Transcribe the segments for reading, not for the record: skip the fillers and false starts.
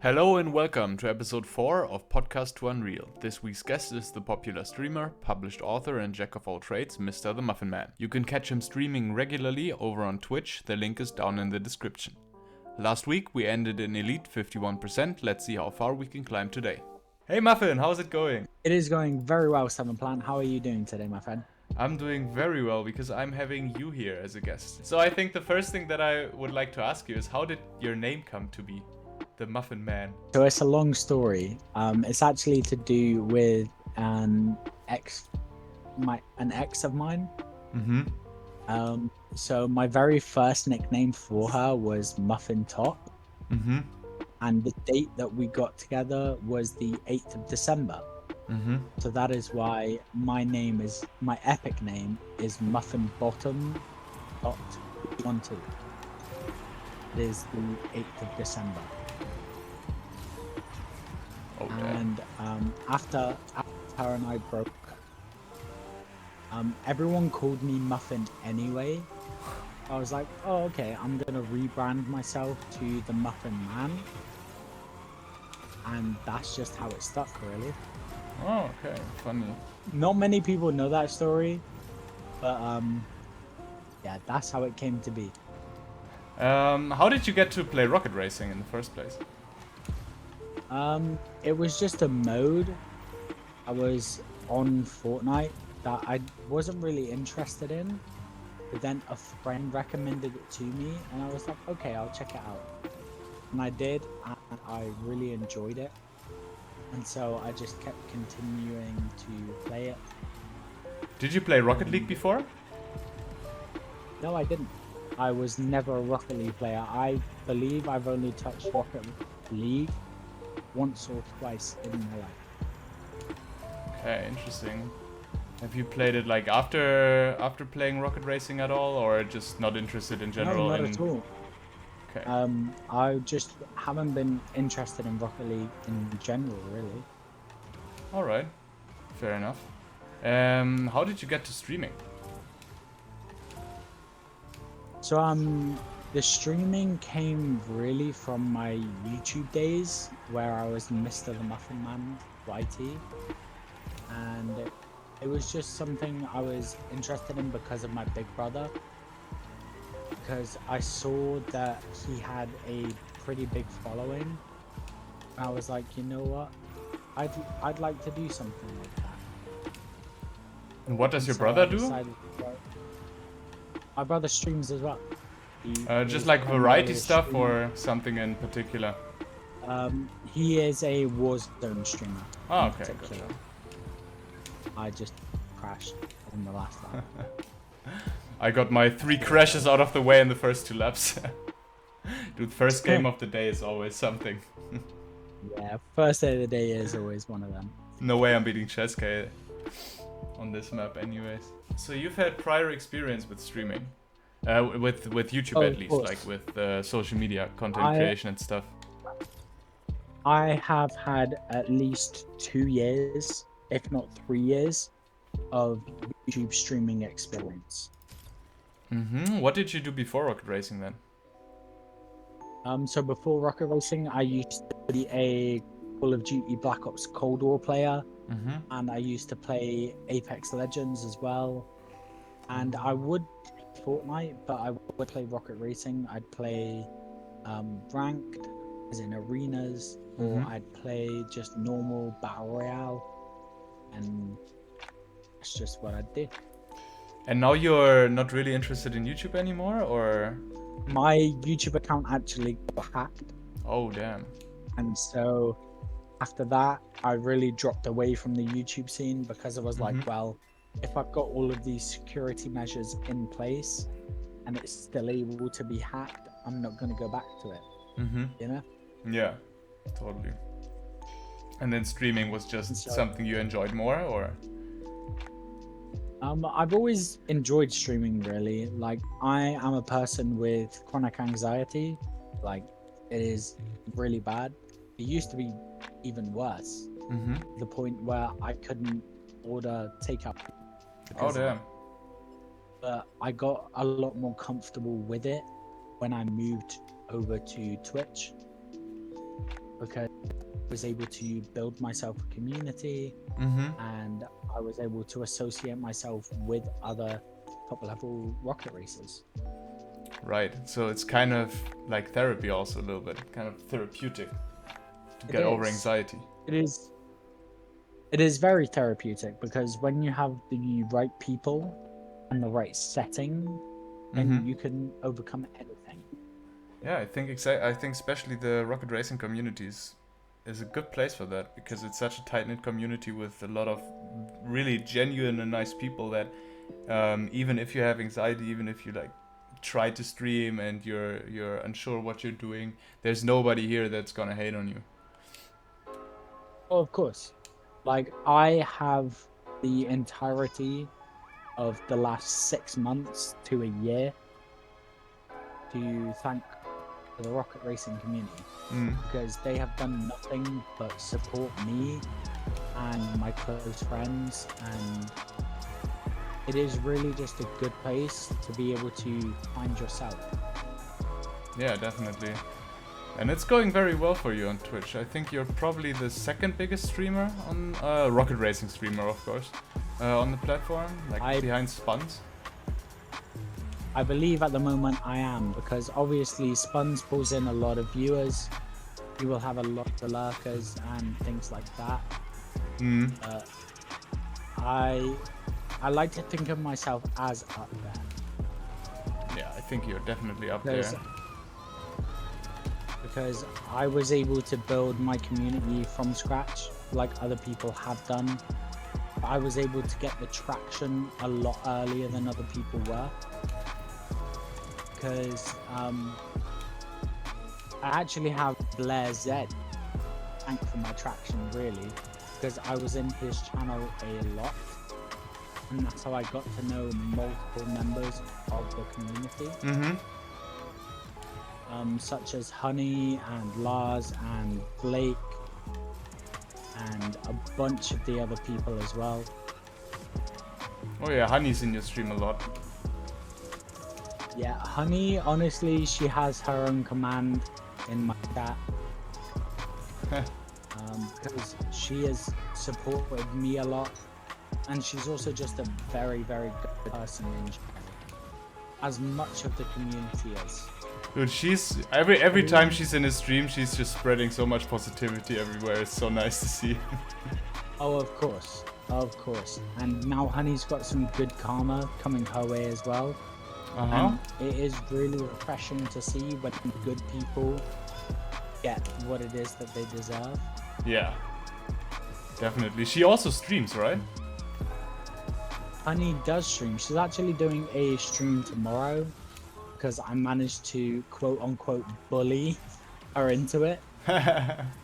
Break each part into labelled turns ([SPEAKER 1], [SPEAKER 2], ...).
[SPEAKER 1] Hello and welcome to episode 4 of Podcast to Unreal. This week's guest is the popular streamer, published author and jack of all trades, Mr. TheMufnMan. You can catch him streaming regularly over on Twitch, the link is down in the description. Last week we ended in Elite 51%, let's see how far we can climb today. Hey Muffin, how's it going?
[SPEAKER 2] It is going very well, Seven Plant. How are you doing today, my friend?
[SPEAKER 1] I'm doing very well because I'm having you here as a guest. So I think the first thing that I would like to ask you is, how did your name come to be? The Muffin Man.
[SPEAKER 2] So it's a long story. It's actually to do with an ex of mine. So my very first nickname for her was Muffin Top. And the date that we got together was the 8th of December. So that is why my epic name is Muffin Bottom Dot 12. It is the 8th of December. And after her and I broke up, everyone called me Muffin anyway. I was like, oh, okay, I'm gonna rebrand myself to the Muffin Man, and that's just how it stuck, really.
[SPEAKER 1] Oh, okay, funny.
[SPEAKER 2] Not many people know that story, but yeah, that's how it came to be.
[SPEAKER 1] How did you get to play rocket racing in the first place?
[SPEAKER 2] It was just a mode I was on Fortnite that I wasn't really interested in, but then a friend recommended it to me and I was like, okay, I'll check it out. And I did, and I really enjoyed it. And so I just kept continuing to play it.
[SPEAKER 1] Did you play Rocket League before?
[SPEAKER 2] No, I didn't. I was never a Rocket League player. I believe I've only touched Rocket League once or twice in my life.
[SPEAKER 1] Okay, interesting. Have you played it like after playing rocket racing at all, or just not interested in general?
[SPEAKER 2] No, not at all.
[SPEAKER 1] Okay.
[SPEAKER 2] I just haven't been interested in Rocket League in general, really.
[SPEAKER 1] All right, fair enough. How did you get to streaming?
[SPEAKER 2] So the streaming came really from my YouTube days, where I was Mr. the Muffin Man YT, and it was just something I was interested in because of my big brother. Because I saw that he had a pretty big following, and I was like, you know what, I'd like to do something like that.
[SPEAKER 1] And what does your brother do?
[SPEAKER 2] My brother streams as well.
[SPEAKER 1] Just like variety stuff or something in particular?
[SPEAKER 2] He is a Warzone streamer.
[SPEAKER 1] Oh, okay. Gotcha.
[SPEAKER 2] I just crashed in the last lap.
[SPEAKER 1] I got my 3 crashes out of the way in the first 2 laps. Dude, first game of the day is always something.
[SPEAKER 2] Yeah, first day of the day is always one of them.
[SPEAKER 1] No way I'm beating Cheske on this map anyways. So you've had prior experience with streaming? With YouTube at least, like with social media content creation and stuff.
[SPEAKER 2] I have had at least 2 years, if not 3 years, of YouTube streaming experience.
[SPEAKER 1] What did you do before rocket racing then?
[SPEAKER 2] So before rocket racing, I used to be a Call of Duty Black Ops Cold War player, and I used to play Apex Legends as well. And I would play Fortnite, but I would play rocket racing. I'd play ranked, as in arenas, or I'd play just normal battle royale, and that's just what I'd do.
[SPEAKER 1] And now you're not really interested in YouTube anymore, or?
[SPEAKER 2] My YouTube account actually got hacked.
[SPEAKER 1] Oh, damn.
[SPEAKER 2] And so after that, I really dropped away from the YouTube scene because I was like, well, if I've got all of these security measures in place and it's still able to be hacked, I'm not going to go back to it. You know?
[SPEAKER 1] Yeah, totally. And then streaming was just something you enjoyed more, or?
[SPEAKER 2] I've always enjoyed streaming, really. Like, I am a person with chronic anxiety. Like, it is really bad. It used to be even worse. The point where I couldn't order takeout.
[SPEAKER 1] Oh, damn.
[SPEAKER 2] But I got a lot more comfortable with it when I moved over to Twitch. because I was able to build myself a community, and I was able to associate myself with other top level rocket racers.
[SPEAKER 1] Right. So it's kind of like therapy also a little bit, kind of therapeutic to get over anxiety.
[SPEAKER 2] It is very therapeutic because when you have the right people and the right setting, then you can overcome anything.
[SPEAKER 1] Yeah, I think I think especially the rocket racing communities is a good place for that, because it's such a tight-knit community with a lot of really genuine and nice people that even if you have anxiety, even if you like try to stream and you're unsure what you're doing, there's nobody here that's gonna hate on you.
[SPEAKER 2] Oh, of course. Like, I have the entirety of the last 6 months to a year to thank the rocket racing community, because they have done nothing but support me and my close friends, and it is really just a good place to be able to find yourself.
[SPEAKER 1] Yeah, definitely. And it's going very well for you on Twitch. I think you're probably the second biggest streamer on rocket racing streamer, of course, on the platform, like behind Spuns.
[SPEAKER 2] I believe at the moment I am, because obviously Spuns pulls in a lot of viewers. You will have a lot of lurkers and things like that. I like to think of myself as up there.
[SPEAKER 1] Yeah, I think you're definitely up there.
[SPEAKER 2] Because I was able to build my community from scratch, like other people have done. I was able to get the traction a lot earlier than other people were. Because I actually have Blair Z thank for my traction, really, because I was in his channel a lot, and that's how I got to know multiple members of the community. Such as Honey and Lars and Blake and a bunch of the other people as well.
[SPEAKER 1] Oh yeah, Honey's in your stream a lot.
[SPEAKER 2] Yeah, Honey, honestly, she has her own command in my chat. Because she has supported me a lot, and she's also just a very, very good person in general, as much of the community is.
[SPEAKER 1] Dude, she's every time she's in a stream, she's just spreading so much positivity everywhere. It's so nice to see.
[SPEAKER 2] Oh, of course, and now Honey's got some good karma coming her way as well. And it is really refreshing to see when good people get what it is that they deserve.
[SPEAKER 1] Yeah, definitely. She also streams, right?
[SPEAKER 2] Honey does stream. She's actually doing a stream tomorrow, because I managed to quote-unquote bully her into it.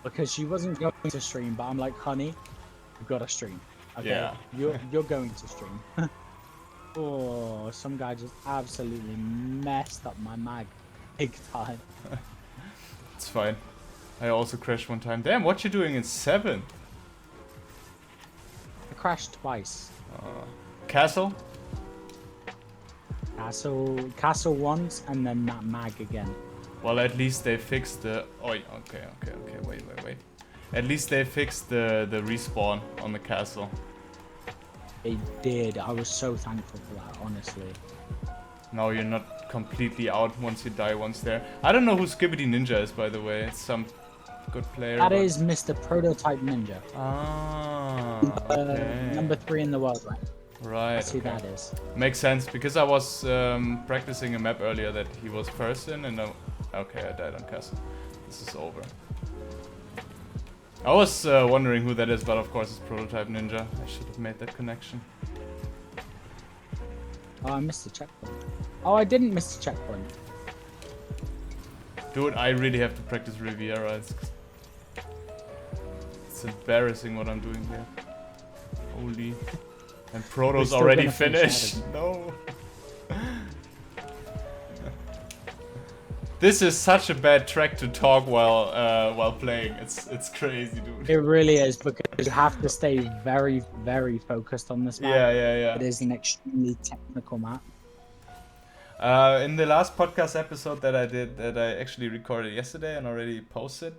[SPEAKER 2] Because she wasn't going to stream, but I'm like, Honey, you've got to stream. Okay,
[SPEAKER 1] yeah.
[SPEAKER 2] You're going to stream. Oh, some guy just absolutely messed up my mag big time.
[SPEAKER 1] It's fine. I also crashed one time. Damn, what you doing in 7?
[SPEAKER 2] I crashed twice.
[SPEAKER 1] Castle?
[SPEAKER 2] Castle once, and then that mag again.
[SPEAKER 1] Well, at least they fixed the... Oh, okay, wait. At least they fixed the respawn on the castle.
[SPEAKER 2] They did. I was so thankful for that, honestly.
[SPEAKER 1] Now you're not completely out once you die once there. I don't know who Skibbity Ninja is, by the way. It's some good player.
[SPEAKER 2] That is Mr. Prototype Ninja.
[SPEAKER 1] Ah, okay.
[SPEAKER 2] Number 3 in the world, right?
[SPEAKER 1] Right.
[SPEAKER 2] That's who that is.
[SPEAKER 1] Makes sense, because I was practicing a map earlier that he was first in, and okay, I died on castle. This is over. I was wondering who that is, but of course it's Prototype Ninja. I should have made that connection.
[SPEAKER 2] Oh, I missed the checkpoint. Oh, I didn't miss the checkpoint.
[SPEAKER 1] Dude, I really have to practice Riviera. It's embarrassing what I'm doing here. Holy. And Proto's already finished. No. This is such a bad track to talk while playing. It's crazy, dude.
[SPEAKER 2] It really is, because you have to stay very, very focused on this map.
[SPEAKER 1] Yeah.
[SPEAKER 2] It is an extremely technical map.
[SPEAKER 1] In the last podcast episode that I did, that I actually recorded yesterday and already posted,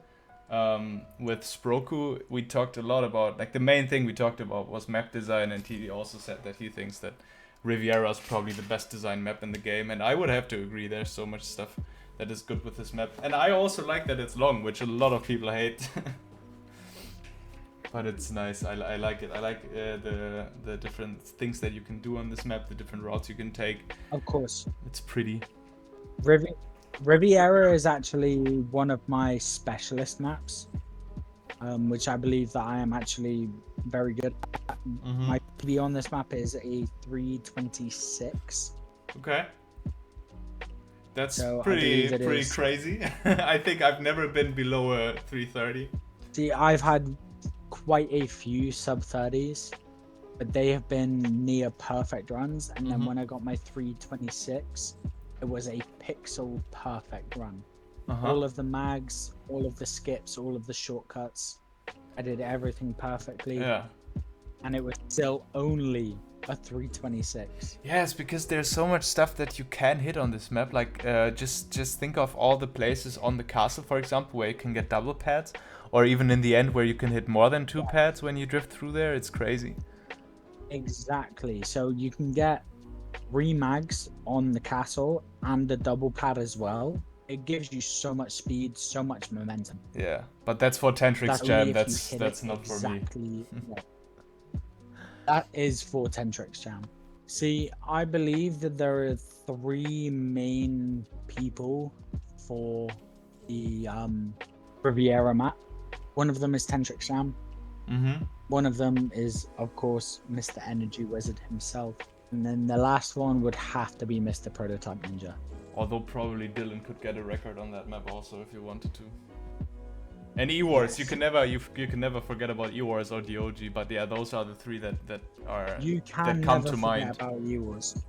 [SPEAKER 1] with Sproku, we talked a lot about, like, the main thing we talked about was map design, and he also said that he thinks that Riviera is probably the best designed map in the game, and I would have to agree. There's so much stuff that is good with this map, and I also like that it's long, which a lot of people hate. But it's nice. I like it. I like the different things that you can do on this map, the different routes you can take.
[SPEAKER 2] Of course.
[SPEAKER 1] It's pretty.
[SPEAKER 2] Riviera is actually one of my specialist maps, which I believe that I am actually very good at. My PB on this map is a 326.
[SPEAKER 1] Okay. That's
[SPEAKER 2] So
[SPEAKER 1] pretty crazy. I think I've never been below a 330.
[SPEAKER 2] See, I've had quite a few sub 30s, but they have been near perfect runs. And then when I got my 326, it was a pixel perfect run. All of the mags, all of the skips, all of the shortcuts. I did everything perfectly.
[SPEAKER 1] Yeah.
[SPEAKER 2] And it was still only a 326.
[SPEAKER 1] Yes, because there's so much stuff that you can hit on this map. Like, just think of all the places on the castle, for example, where you can get double pads, or even in the end where you can hit more than 2 pads when you drift through there. It's crazy.
[SPEAKER 2] Exactly. So you can get remags on the castle and the double pad as well. It gives you so much speed, so much momentum.
[SPEAKER 1] Yeah, but that's for Tentrix Jam. That's not
[SPEAKER 2] exactly
[SPEAKER 1] for me.
[SPEAKER 2] That is for Tentrix Jam. See, I believe that there are 3 main people for the Riviera map. One of them is Tentrix Jam. One of them is, of course, Mr. Energy Wizard himself. And then the last one would have to be Mr. Prototype Ninja.
[SPEAKER 1] Although probably Dylan could get a record on that map also if you wanted to. And E-Wars, yes. you can never forget about E-Wars or DOG, but yeah, those are the 3 that come to mind.
[SPEAKER 2] About E-Wars.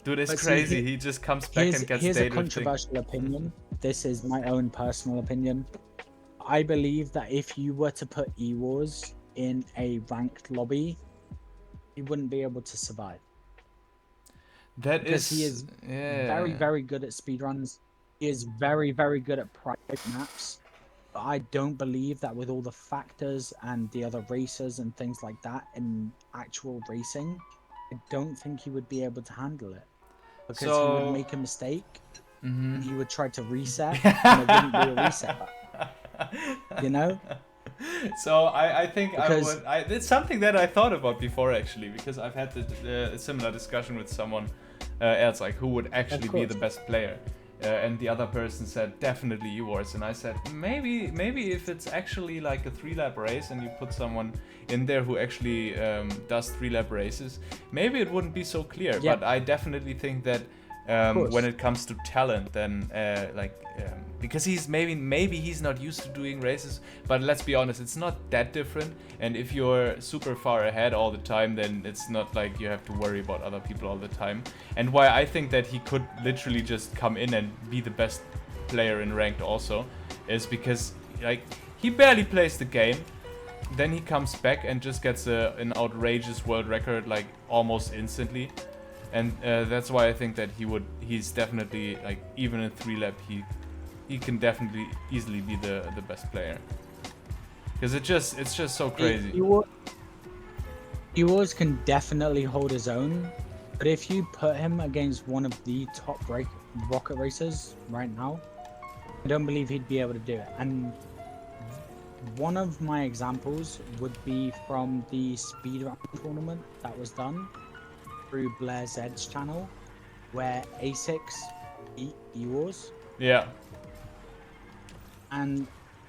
[SPEAKER 1] Dude, it's crazy. He just comes back and gets
[SPEAKER 2] Here's a
[SPEAKER 1] dated
[SPEAKER 2] controversial opinion. This is my own personal opinion. I believe that if you were to put E-Wars in a ranked lobby, he wouldn't be able to survive. Because he is very, very good at speedruns. He is very, very good at private maps. But I don't believe that with all the factors and the other racers and things like that in actual racing, I don't think he would be able to handle it. Because he would make a mistake and he would try to reset and there wouldn't be a reset button. You know?
[SPEAKER 1] So I think it's something that I thought about before actually, because I've had a similar discussion with someone else, like who would actually be the best player. And the other person said definitely E-Wars, and I said maybe if it's actually like a 3-lap race and you put someone in there who actually does 3-lap races, maybe it wouldn't be so clear. But I definitely think that when it comes to talent, then because he's maybe he's not used to doing races, but let's be honest, it's not that different. And if you're super far ahead all the time, then it's not like you have to worry about other people all the time. And why I think that he could literally just come in and be the best player in ranked also is because like he barely plays the game, then he comes back and just gets an outrageous world record like almost instantly. And that's why I think that he's definitely, like, even in 3-lap, he can definitely easily be the best player. Because it's just so crazy.
[SPEAKER 2] E-Wars can definitely hold his own, but if you put him against one of the top rocket racers right now, I don't believe he'd be able to do it. And one of my examples would be from the speedrun tournament that was done through Blair Zed's channel, where A6 beat E-Wars.
[SPEAKER 1] Yeah.
[SPEAKER 2] And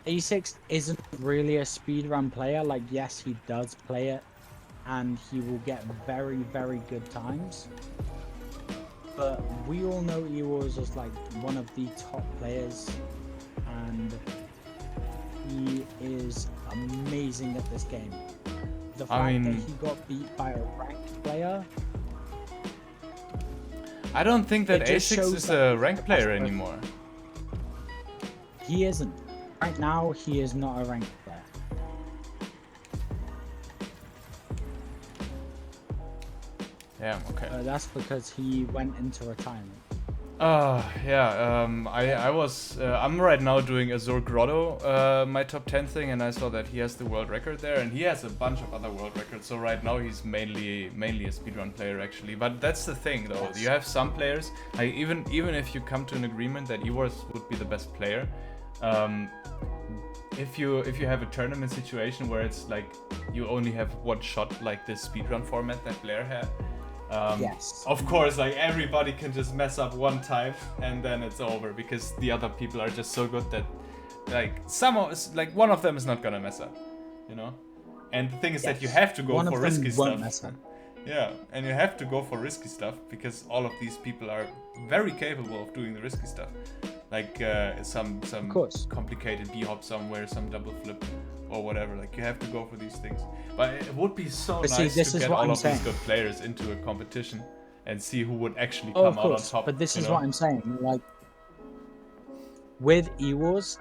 [SPEAKER 2] A6 isn't really a speedrun player. Like, yes, he does play it, and he will get very, very good times. But we all know E-Wars is like one of the top players, and he is amazing at this game. The fact that he got beat by a ranked player.
[SPEAKER 1] I don't think that A6 is a ranked player anymore.
[SPEAKER 2] He isn't. Right now, he is not a ranked player.
[SPEAKER 1] Yeah, okay.
[SPEAKER 2] That's because he went into retirement.
[SPEAKER 1] I'm right now doing Azure Grotto, my top 10 thing, and I saw that he has the world record there, and he has a bunch of other world records. So right now he's mainly a speedrun player actually. But that's the thing though.
[SPEAKER 2] Yes.
[SPEAKER 1] You have some players, like even if you come to an agreement that Ewars would be the best player, if you have a tournament situation where it's like you only have one shot, like this speedrun format that Blair had.
[SPEAKER 2] Yes.
[SPEAKER 1] Of course, like everybody can just mess up one time and then it's over because the other people are just so good that like one of them is not gonna mess up, you know. And the thing is that you have to go for risky stuff.
[SPEAKER 2] Mess up.
[SPEAKER 1] Yeah, and you have to go for risky stuff because all of these people are very capable of doing the risky stuff, like some complicated b-hop somewhere, some double flip or whatever. Like you have to go for these things. But it would be so nice to get all of these good players into a competition and see who would actually come out on top.
[SPEAKER 2] But this is what I'm saying. Like with Ewars,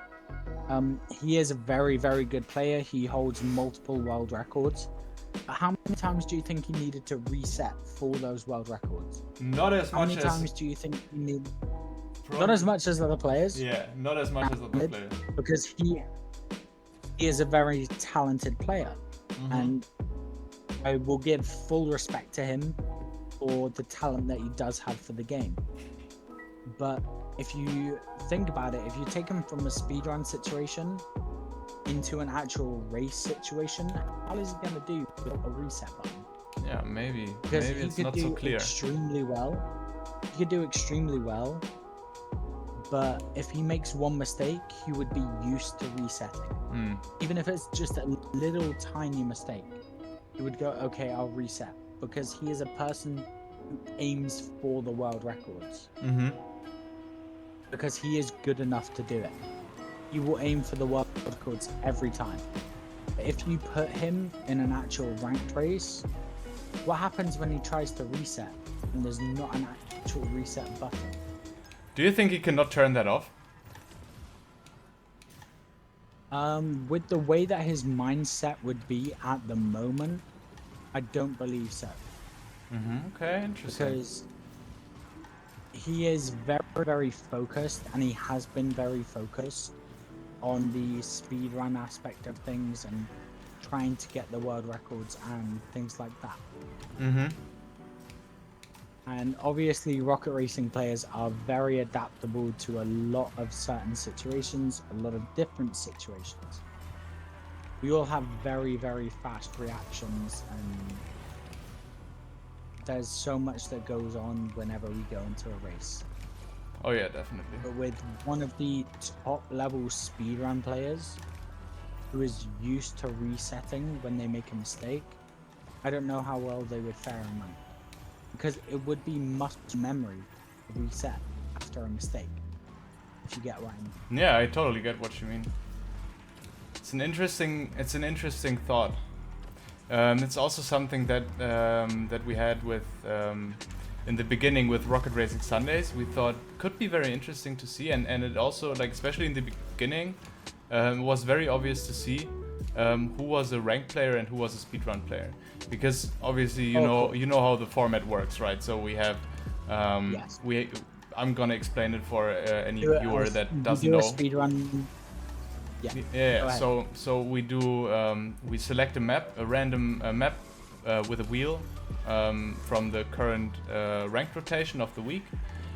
[SPEAKER 2] he is a very, very good player. He holds multiple world records. But how many times do you think he needed to reset for those world records?
[SPEAKER 1] Not as much as...
[SPEAKER 2] How many times do you think he need? Not as much as other players.
[SPEAKER 1] Yeah, not as much as other players.
[SPEAKER 2] Because he is a very talented player. Mm-hmm. And I will give full respect to him for the talent that he does have for the game. But if you think about it, if you take him from a speedrun situation into an actual race situation, how is he going to do with a reset button?
[SPEAKER 1] Yeah, maybe.
[SPEAKER 2] Because
[SPEAKER 1] maybe it's not so clear.
[SPEAKER 2] Extremely well. He could do extremely well, but if he makes one mistake, he would be used to resetting. Even if it's just a little tiny mistake, he would go, okay, I'll reset, because he is a person who aims for the world records.
[SPEAKER 1] Mm-hmm.
[SPEAKER 2] Because he is good enough to do it. He will aim for the world records every time. But if you put him in an actual ranked race, what happens when he tries to reset and there's not an actual reset button?
[SPEAKER 1] Do you think he cannot turn that off?
[SPEAKER 2] With the way that his mindset would be at the moment, I don't believe so.
[SPEAKER 1] Okay, interesting.
[SPEAKER 2] Because he is very, very focused, and he has been very focused on the speedrun aspect of things and trying to get the world records and things like that. And obviously rocket racing players are very adaptable to a lot of certain situations, a lot of different situations. We all have very, very fast reactions, and there's so much that goes on whenever we go into a race.
[SPEAKER 1] Oh yeah, definitely.
[SPEAKER 2] But with one of the top level speedrun players who is used to resetting when they make a mistake, I don't know how well they would fare in that. Because it would be muscle memory to reset after a mistake, if you get what I mean.
[SPEAKER 1] Yeah, I totally get what you mean. It's an interesting thought. It's also something that that we had with in the beginning with Rocket Racing Sundays. We thought could be very interesting to see, and it also, like, especially in the beginning, was very obvious to see who was a ranked player and who was a speedrun player, because obviously you know how the format works, right? So we have
[SPEAKER 2] Yes.
[SPEAKER 1] I'm gonna explain it for any viewer that doesn't know.
[SPEAKER 2] Speedrun.
[SPEAKER 1] Yeah. So we do we select a map, a random map with a wheel from the current ranked rotation of the week,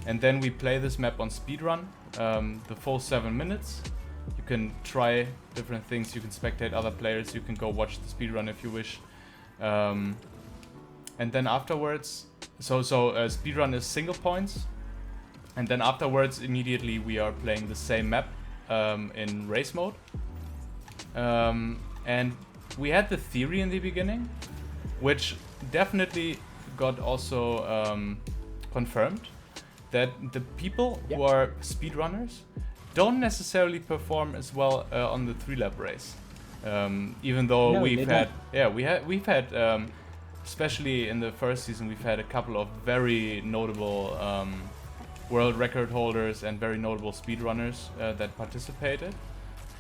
[SPEAKER 1] and then we play this map on speedrun the full 7 minutes. You can try different things. You can spectate other players. You can go watch the speedrun if you wish. And then afterwards, so speedrun is single points, and then afterwards immediately we are playing the same map in race mode. And we had the theory in the beginning, which definitely got also confirmed, that the people who are speedrunners don't necessarily perform as well on the 3-lap race. Even though we've had especially in the first season, we've had a couple of very notable world record holders and very notable speedrunners that participated,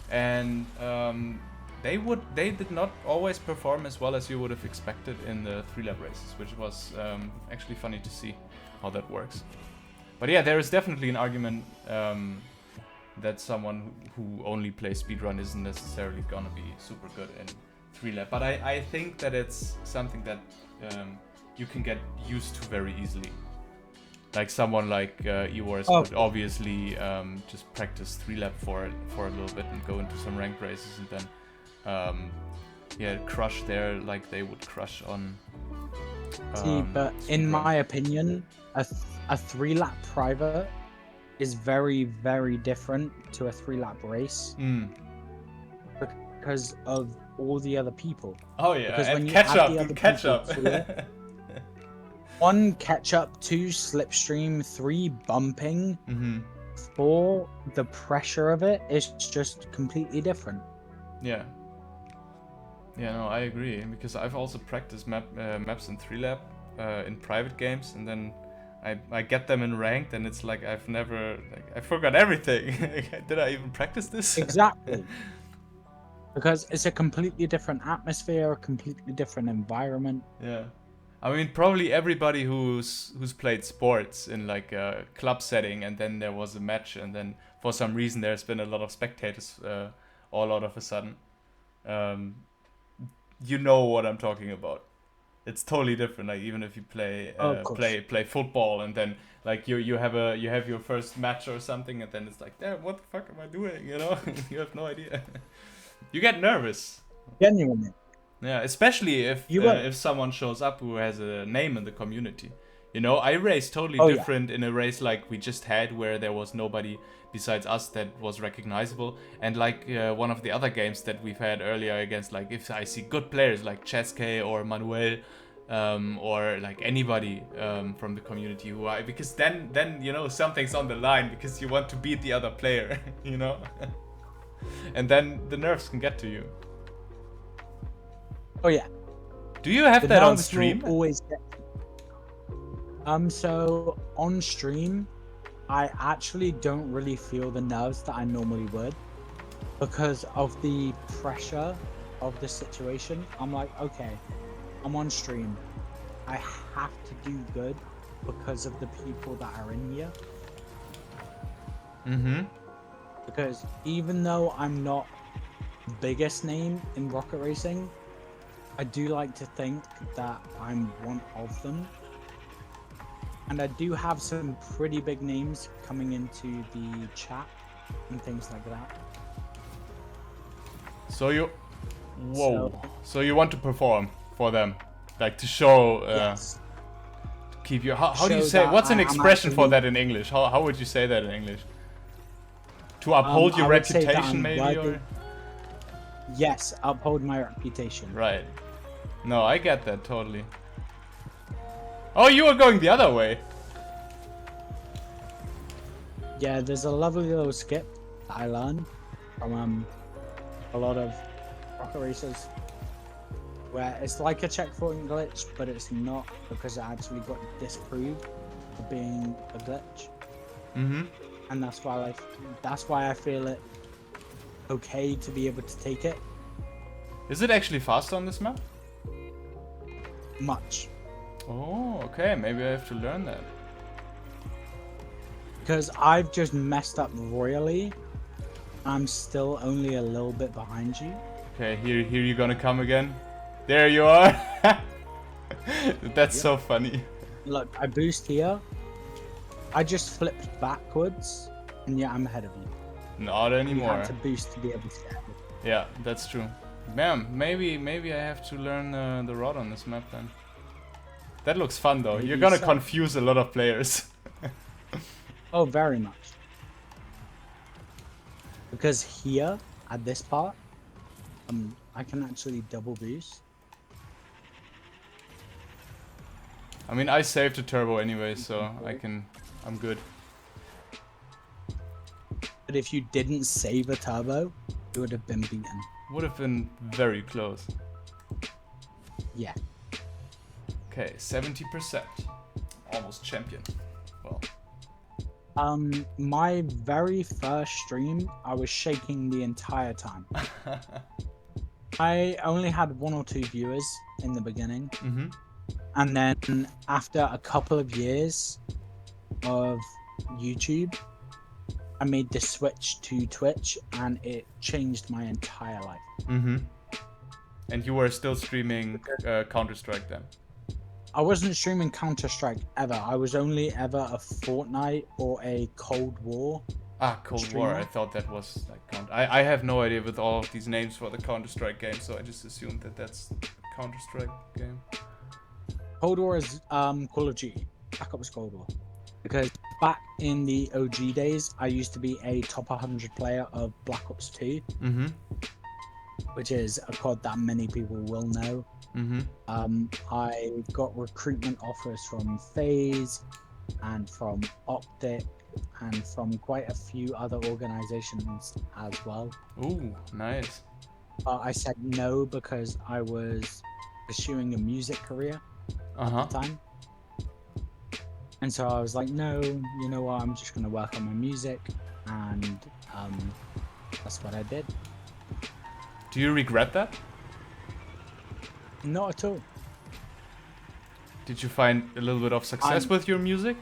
[SPEAKER 1] and they did not always perform as well as you would have expected in the 3-lap races, which was actually funny to see how that works. But yeah, there is definitely an argument that someone who only plays speedrun isn't necessarily gonna be super good in 3-lap. But I think that it's something that you can get used to very easily. Like someone like Ewars could obviously just practice 3-lap for a little bit and go into some ranked races and then crush there like they would crush on.
[SPEAKER 2] But in my opinion, a 3-lap private is very, very different to a 3-lap race because of all the other people.
[SPEAKER 1] Oh yeah,
[SPEAKER 2] because
[SPEAKER 1] and
[SPEAKER 2] when you
[SPEAKER 1] catch
[SPEAKER 2] add
[SPEAKER 1] up,
[SPEAKER 2] the
[SPEAKER 1] you
[SPEAKER 2] other
[SPEAKER 1] catch
[SPEAKER 2] people
[SPEAKER 1] up.
[SPEAKER 2] to it, 1 catch up, 2 slipstream, 3 bumping, 4 the pressure of it is just completely different.
[SPEAKER 1] Yeah. Yeah, no, I agree, because I've also practiced maps in 3-lap in private games, and then I get them in ranked, and it's like I've never, like, I forgot everything. Did I even practice this?
[SPEAKER 2] Exactly. Because it's a completely different atmosphere, a completely different environment.
[SPEAKER 1] Yeah. I mean, probably everybody who's played sports in like a club setting, and then there was a match, and then for some reason there's been a lot of spectators all out of a sudden. You know what I'm talking about. It's totally different. Like even if you play play football, and then like you have your first match or something, and then it's like, damn, what the fuck am I doing? You know, you have no idea. You get nervous.
[SPEAKER 2] Genuinely.
[SPEAKER 1] Yeah, especially if someone shows up who has a name in the community. You know, I raced totally different in a race like we just had, where there was nobody besides us that was recognizable. And like one of the other games that we've had earlier against, like if I see good players like Cheske or Manuel, or like anybody from the community who are, because then you know something's on the line, because you want to beat the other player, you know. And then the nerves can get to you.
[SPEAKER 2] Oh yeah.
[SPEAKER 1] Do you have that on stream?
[SPEAKER 2] Always get. So on stream, I actually don't really feel the nerves that I normally would, because of the pressure of the situation. I'm like, okay, I'm on stream. I have to do good because of the people that are in here. Because even though I'm not the biggest name in rocket racing, I do like to think that I'm one of them. And I do have some pretty big names coming into the chat and things like that.
[SPEAKER 1] So you... Whoa. So you want to perform for them? Like to show...
[SPEAKER 2] Yes.
[SPEAKER 1] To keep your... How do you say... What's an expression for that in English? How would you say that in English? To uphold your reputation, maybe? Or?
[SPEAKER 2] Yes, uphold my reputation.
[SPEAKER 1] Right. No, I get that totally. Oh, you were going the other way.
[SPEAKER 2] Yeah, there's a lovely little skip that I learned from a lot of rocket racers, where it's like a checkpoint glitch, but it's not, because it actually got disproved for being a glitch. And that's why I feel it okay to be able to take it.
[SPEAKER 1] Is it actually faster on this map?
[SPEAKER 2] Much.
[SPEAKER 1] Oh, okay. Maybe I have to learn that.
[SPEAKER 2] Because I've just messed up royally. I'm still only a little bit behind you.
[SPEAKER 1] Okay, here you're gonna come again. There you are. That's so funny.
[SPEAKER 2] Look, I boost here. I just flipped backwards, and yeah, I'm ahead of you.
[SPEAKER 1] Not anymore.
[SPEAKER 2] You have to boost to be able to get ahead.
[SPEAKER 1] Yeah, that's true. Man, maybe I have to learn the rod on this map then. That looks fun though. You're gonna confuse a lot of players.
[SPEAKER 2] Oh, very much. Because here, at this part, I can actually double boost.
[SPEAKER 1] I mean, I saved the turbo anyway, so I'm good.
[SPEAKER 2] But if you didn't save a turbo, you would have been beaten.
[SPEAKER 1] Would have been very close.
[SPEAKER 2] Yeah.
[SPEAKER 1] Okay, 70%. Almost champion. Well.
[SPEAKER 2] My very first stream, I was shaking the entire time. I only had 1 or 2 viewers in the beginning. And then after a couple of years of YouTube, I made the switch to Twitch, and it changed my entire life.
[SPEAKER 1] Mm-hmm. And you were still streaming Counter-Strike then?
[SPEAKER 2] I wasn't streaming Counter-Strike ever. I was only ever a Fortnite or a Cold War.
[SPEAKER 1] Cold
[SPEAKER 2] streamer.
[SPEAKER 1] War. I thought that was like I have no idea with all of these names for the Counter-Strike game, so I just assumed that that's a Counter-Strike game.
[SPEAKER 2] Cold War is Call of Duty. Black Ops Cold War. Because back in the OG days, I used to be a top 100 player of Black Ops 2,
[SPEAKER 1] Mm-hmm.
[SPEAKER 2] which is a COD that many people will know.
[SPEAKER 1] Mm-hmm.
[SPEAKER 2] I got recruitment offers from FaZe and from Optic and from quite a few other organizations as well.
[SPEAKER 1] Ooh, nice.
[SPEAKER 2] But I said no because I was pursuing a music career at the time. And so I was like, no, you know what, I'm just going to work on my music. And that's what I did.
[SPEAKER 1] Do you regret that?
[SPEAKER 2] Not at all.
[SPEAKER 1] Did you find a little bit of success with your music?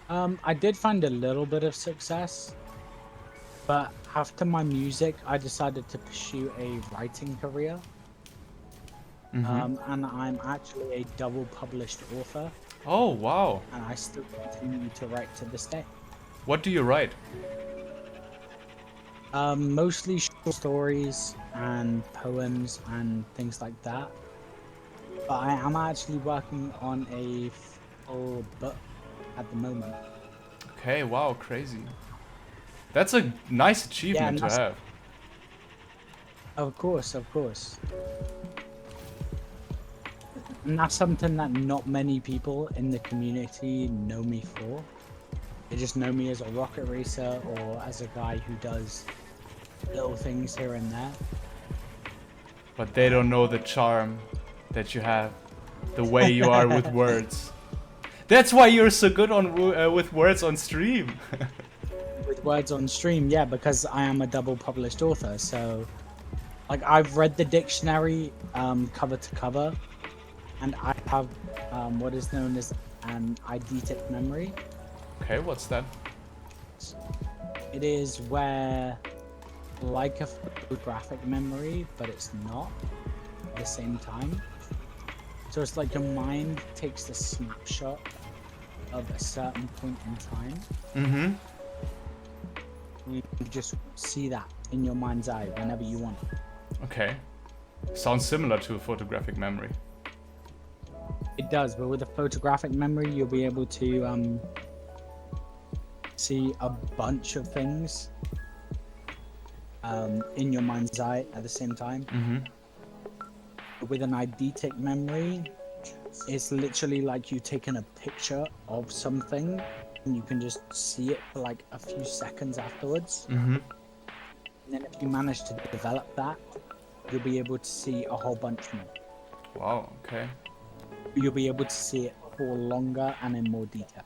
[SPEAKER 2] I did find a little bit of success. But after my music, I decided to pursue a writing career. And I'm actually a double published author.
[SPEAKER 1] Oh, wow.
[SPEAKER 2] And I still continue to write to this day.
[SPEAKER 1] What do you write?
[SPEAKER 2] Mostly short stories and poems and things like that. But I am actually working on a full book at the moment.
[SPEAKER 1] Okay, wow, crazy. That's a nice achievement to have.
[SPEAKER 2] Of course. And that's something that not many people in the community know me for. They just know me as a rocket racer or as a guy who does little things here and there.
[SPEAKER 1] But they don't know the charm that you have, the way you are with words. That's why you're so good on with words on stream.
[SPEAKER 2] With words on stream, yeah, because I am a double published author. So, like, I've read the dictionary cover to cover, and I have what is known as an eidetic memory.
[SPEAKER 1] Okay, what's that?
[SPEAKER 2] It is where, like a photographic memory, but it's not at the same time. So it's like your mind takes a snapshot of a certain point in time.
[SPEAKER 1] Mm-hmm.
[SPEAKER 2] You just see that in your mind's eye whenever you want.
[SPEAKER 1] Okay. Sounds similar to a photographic memory.
[SPEAKER 2] It does, but with a photographic memory, you'll be able to see a bunch of things in your mind's eye at the same time.
[SPEAKER 1] Mm-hmm.
[SPEAKER 2] With an eidetic memory, it's literally like you've taken a picture of something and you can just see it for like a few seconds afterwards.
[SPEAKER 1] Mm-hmm.
[SPEAKER 2] And then if you manage to develop that, you'll be able to see a whole bunch more.
[SPEAKER 1] Wow, okay.
[SPEAKER 2] You'll be able to see it for longer and in more detail.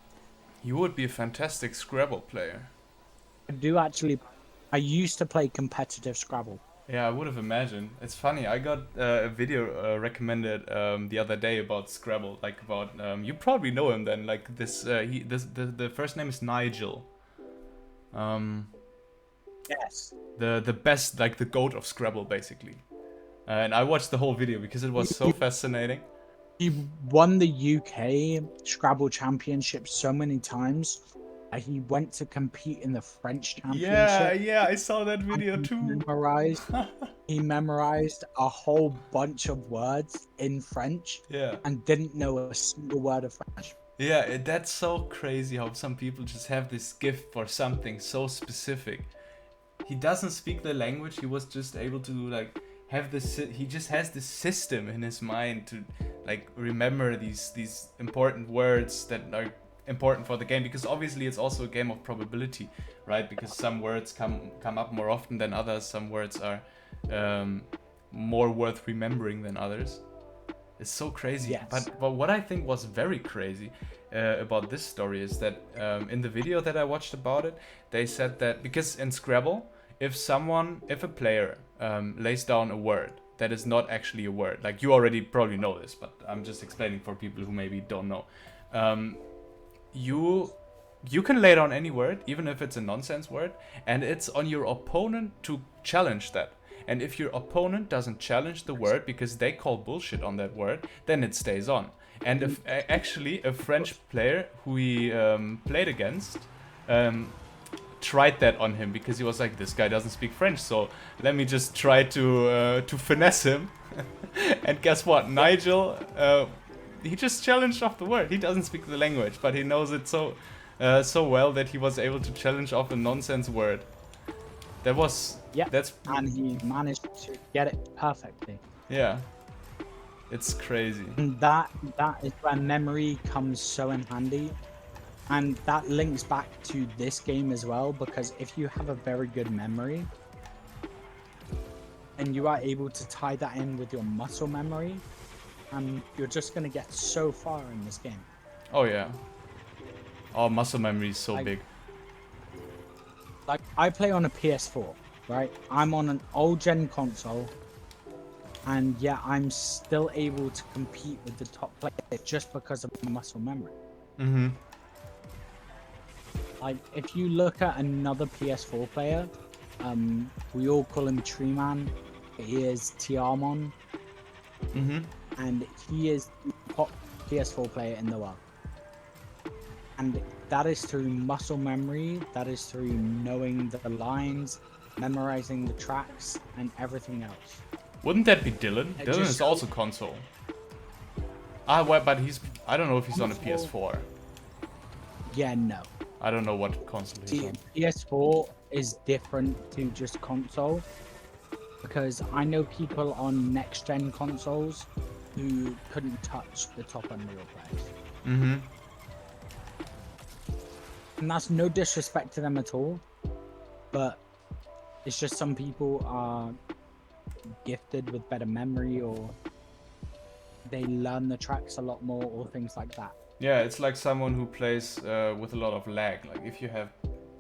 [SPEAKER 1] You would be a fantastic Scrabble player.
[SPEAKER 2] I used to play competitive Scrabble.
[SPEAKER 1] Yeah, I would have imagined. It's funny. I got a video recommended the other day about Scrabble. Like about you probably know him then. Like the first name is Nigel.
[SPEAKER 2] Yes.
[SPEAKER 1] The best, like the GOAT of Scrabble, basically. And I watched the whole video because it was so fascinating.
[SPEAKER 2] He won the UK Scrabble Championship so many times. He went to compete in the French Championship.
[SPEAKER 1] Yeah, I saw that video too.
[SPEAKER 2] He memorized a whole bunch of words in French.
[SPEAKER 1] Yeah.
[SPEAKER 2] And didn't know a single word of French.
[SPEAKER 1] Yeah, that's so crazy how some people just have this gift for something so specific. He doesn't speak the language. He was just able to like have this. He just has this system in his mind to like remember these important words that are important for the game, because obviously it's also a game of probability, right? Because some words come up more often than others. Some words are more worth remembering than others. It's so crazy.
[SPEAKER 2] Yes.
[SPEAKER 1] But what I think was very crazy about this story is that in the video that I watched about it, they said that because in Scrabble, if a player lays down a word that is not actually a word, like you already probably know this, but I'm just explaining for people who maybe don't know. you can lay down any word, even if it's a nonsense word, and it's on your opponent to challenge that. And if your opponent doesn't challenge the word because they call bullshit on that word, then it stays on. And if actually a French player who we played against tried that on him because he was like, this guy doesn't speak French, so let me just try to finesse him. And guess what, Nigel? He just challenged off the word. He doesn't speak the language, but he knows it so well that he was able to challenge off a nonsense word.
[SPEAKER 2] And he managed to get it perfectly.
[SPEAKER 1] Yeah, it's crazy.
[SPEAKER 2] And that is where memory comes so in handy, and that links back to this game as well, because if you have a very good memory and you are able to tie that in with your muscle memory, you're just going to get so far in this game.
[SPEAKER 1] Oh yeah. Oh, muscle memory is so big.
[SPEAKER 2] Like, I play on a PS4, right? I'm on an old gen console, and yeah, I'm still able to compete with the top players just because of muscle memory.
[SPEAKER 1] Mm-hmm.
[SPEAKER 2] Like, if you look at another PS4 player, we all call him Treeman. He is Tiamon.
[SPEAKER 1] Mm-hmm.
[SPEAKER 2] And he is the top PS4 player in the world. And that is through muscle memory, that is through knowing the lines, memorizing the tracks, and everything else.
[SPEAKER 1] Wouldn't that be Dylan? Dylan is also console. Well, but I don't know if he's on a PS4.
[SPEAKER 2] Yeah, no.
[SPEAKER 1] I don't know what console he's on.
[SPEAKER 2] PS4 is different to just console, because I know people on next-gen consoles who couldn't touch the top Unreal players.
[SPEAKER 1] Mm-hmm.
[SPEAKER 2] And that's no disrespect to them at all, but it's just some people are gifted with better memory, or they learn the tracks a lot more, or things like that.
[SPEAKER 1] Yeah, it's like someone who plays with a lot of lag. Like, if you have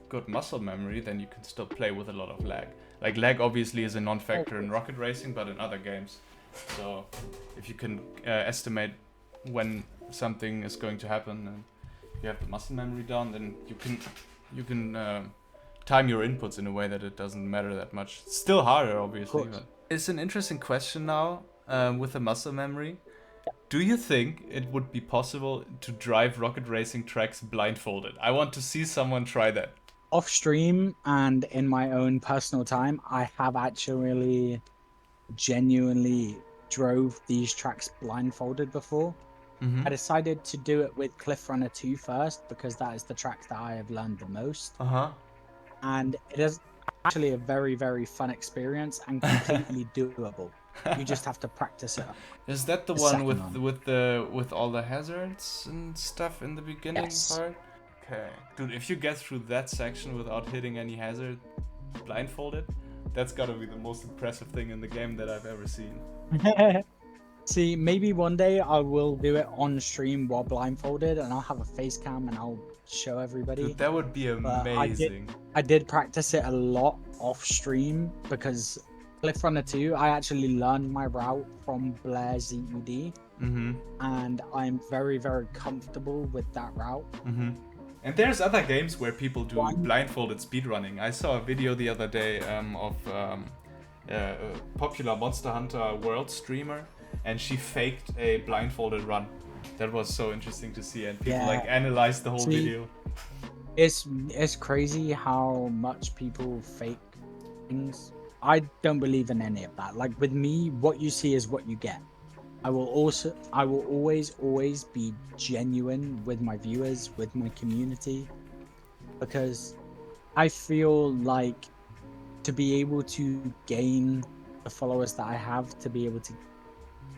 [SPEAKER 1] good muscle memory, then you can still play with a lot of lag. Like, lag obviously is a non-factor in rocket racing, but in other games. So if you can estimate when something is going to happen and you have the muscle memory down, then you can time your inputs in a way that it doesn't matter that much. It's still harder, obviously. But it's an interesting question now with the muscle memory. Do you think it would be possible to drive rocket racing tracks blindfolded? I want to see someone try that.
[SPEAKER 2] Off stream and in my own personal time, I have actually genuinely drove these tracks blindfolded before.
[SPEAKER 1] Mm-hmm.
[SPEAKER 2] I decided to do it with Cliff Runner 2 first, because that is the track that I have learned the most.
[SPEAKER 1] Uh-huh.
[SPEAKER 2] And it is actually a very, very fun experience and completely doable. You just have to practice it.
[SPEAKER 1] Is that the one with all the hazards and stuff in the beginning part? Okay. Dude, if you get through that section without hitting any hazard blindfolded, that's gotta be the most impressive thing in the game that I've ever seen.
[SPEAKER 2] See, maybe one day I will do it on stream while blindfolded, and I'll have a face cam and I'll show everybody.
[SPEAKER 1] Dude, that would be amazing.
[SPEAKER 2] I did practice it a lot off stream, because Cliff Runner 2, I actually learned my route from Blair ZED, and I'm very, very comfortable with that route.
[SPEAKER 1] And there's other games where people do blindfolded speedrunning. I saw a video the other day of a popular Monster Hunter World streamer, and she faked a blindfolded run. That was so interesting to see, and people analyzed the whole video.
[SPEAKER 2] It's crazy how much people fake things. I don't believe in any of that. Like, with me, what you see is what you get. I will always be genuine with my viewers, with my community, because I feel like to be able to gain the followers that I have, to be able to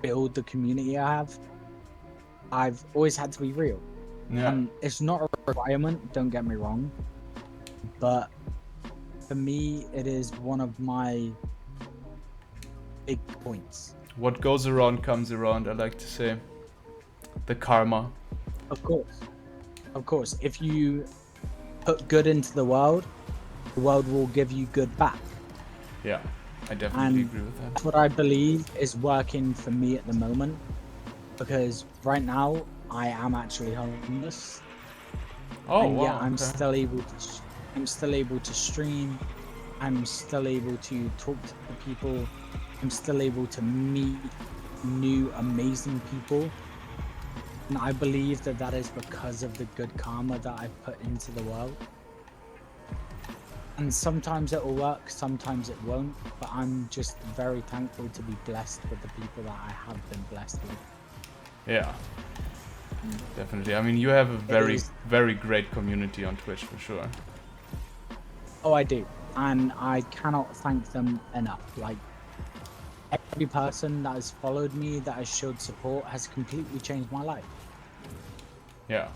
[SPEAKER 2] build the community I have, I've always had to be real.
[SPEAKER 1] Yeah.
[SPEAKER 2] It's not a requirement, don't get me wrong, but for me, it is one of my big points.
[SPEAKER 1] What goes around comes around, I like to say. The karma.
[SPEAKER 2] Of course. If you put good into the world will give you good back.
[SPEAKER 1] Yeah, I definitely agree with that.
[SPEAKER 2] That's what I believe is working for me at the moment, because right now I am actually homeless,
[SPEAKER 1] Oh,
[SPEAKER 2] And yeah,
[SPEAKER 1] wow.
[SPEAKER 2] I'm
[SPEAKER 1] Okay.
[SPEAKER 2] still able to. I'm still able to stream. I'm still able to talk to people. I'm still able to meet new amazing people. And I believe that that is because of the good karma that I've put into the world. And sometimes it will work, sometimes it won't. But I'm just very thankful to be blessed with the people that I have been blessed with.
[SPEAKER 1] Yeah. Definitely. I mean, you have a
[SPEAKER 2] It
[SPEAKER 1] very,
[SPEAKER 2] is.
[SPEAKER 1] very great community on Twitch for sure.
[SPEAKER 2] Oh, I do. And I cannot thank them enough. Like, every person that has followed me, that has showed support, has completely changed my life.
[SPEAKER 1] Yeah.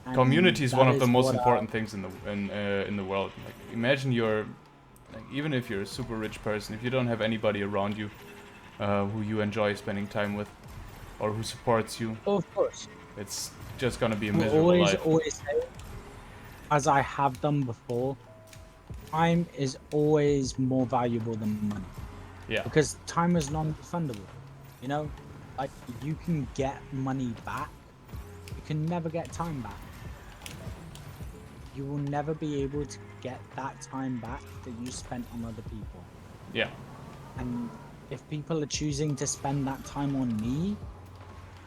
[SPEAKER 2] And
[SPEAKER 1] Community is
[SPEAKER 2] that
[SPEAKER 1] one of the
[SPEAKER 2] is
[SPEAKER 1] most
[SPEAKER 2] what
[SPEAKER 1] important things in the world. Like, imagine you're, like, even if you're a super rich person, if you don't have anybody around you who you enjoy spending time with, or who supports you,
[SPEAKER 2] Oh, of course.
[SPEAKER 1] it's just gonna be a
[SPEAKER 2] I will
[SPEAKER 1] miserable
[SPEAKER 2] always,
[SPEAKER 1] life.
[SPEAKER 2] always say, as I have done before, time is always more valuable than money.
[SPEAKER 1] Yeah.
[SPEAKER 2] Because time is non-refundable. You know, like you can get money back, you can never get time back. You will never be able to get that time back that you spent on other people.
[SPEAKER 1] Yeah.
[SPEAKER 2] And if people are choosing to spend that time on me,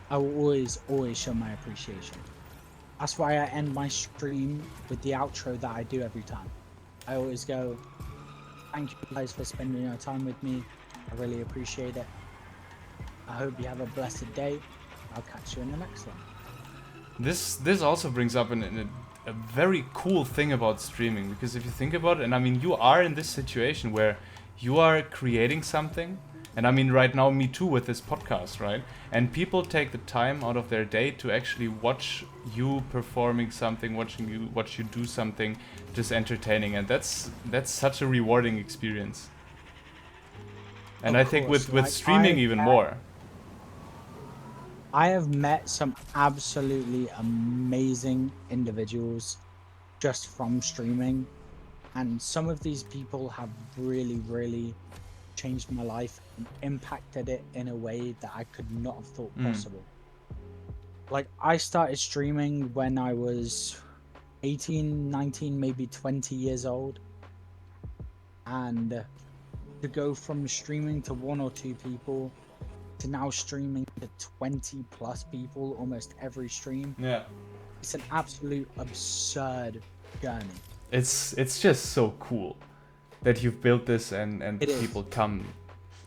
[SPEAKER 2] I will always, always show my appreciation. That's why I end my stream with the outro that I do every time. I always go, thank you guys for spending your time with me. I really appreciate it. I hope you have a blessed day. I'll catch you in the next one.
[SPEAKER 1] This also brings up a very cool thing about streaming, because if you think about it, and I mean, you are in this situation where you are creating something, and I mean, right now, me too, with this podcast, right? And people take the time out of their day to actually watch you performing something, watch you do something, just entertaining, and that's such a rewarding experience. And
[SPEAKER 2] Of
[SPEAKER 1] I think
[SPEAKER 2] course,
[SPEAKER 1] with
[SPEAKER 2] like
[SPEAKER 1] streaming even more.
[SPEAKER 2] I have met some absolutely amazing individuals just from streaming, and some of these people have really, really changed my life and impacted it in a way that I could not have thought
[SPEAKER 1] Mm.
[SPEAKER 2] possible. Like, I started streaming when I was 18, 19, maybe 20 years old, and to go from streaming to one or two people to now streaming to 20 plus people almost every stream,
[SPEAKER 1] Yeah.
[SPEAKER 2] it's an absolute absurd journey.
[SPEAKER 1] It's just so cool that you've built this, and
[SPEAKER 2] It
[SPEAKER 1] people
[SPEAKER 2] is.
[SPEAKER 1] come,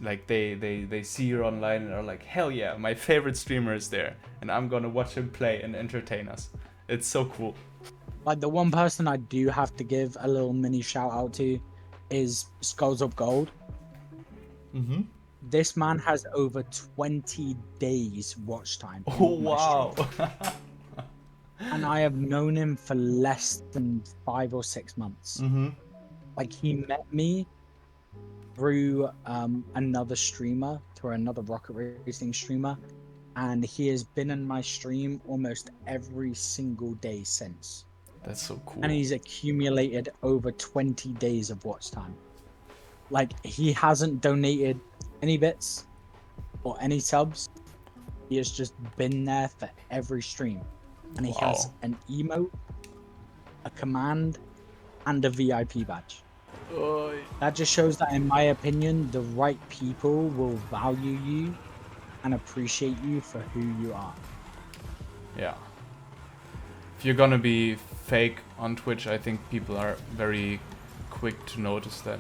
[SPEAKER 1] like they see you online and are like, hell yeah, my favorite streamer is there, and I'm gonna watch him play and entertain us. It's so cool.
[SPEAKER 2] Like, the one person I do have to give a little mini shout out to is Skulls of Gold.
[SPEAKER 1] Mm-hmm.
[SPEAKER 2] This man has over 20 days watch time in
[SPEAKER 1] Oh
[SPEAKER 2] my
[SPEAKER 1] wow.
[SPEAKER 2] stream. And I have known him for less than 5 or 6 months.
[SPEAKER 1] Mm-hmm.
[SPEAKER 2] Like, he met me through another streamer, through another rocket racing streamer, and he has been in my stream almost every single day since.
[SPEAKER 1] That's so
[SPEAKER 2] And
[SPEAKER 1] cool.
[SPEAKER 2] he's accumulated over 20 days of watch time. Like, he hasn't donated any bits or any subs. He has just been there for every stream. And he has
[SPEAKER 1] Wow.
[SPEAKER 2] an emote, a command, and a VIP badge. That just shows that, in my opinion, the right people will value you and appreciate you for who you are.
[SPEAKER 1] Yeah. If you're gonna be fake on Twitch, I think people are very quick to notice that.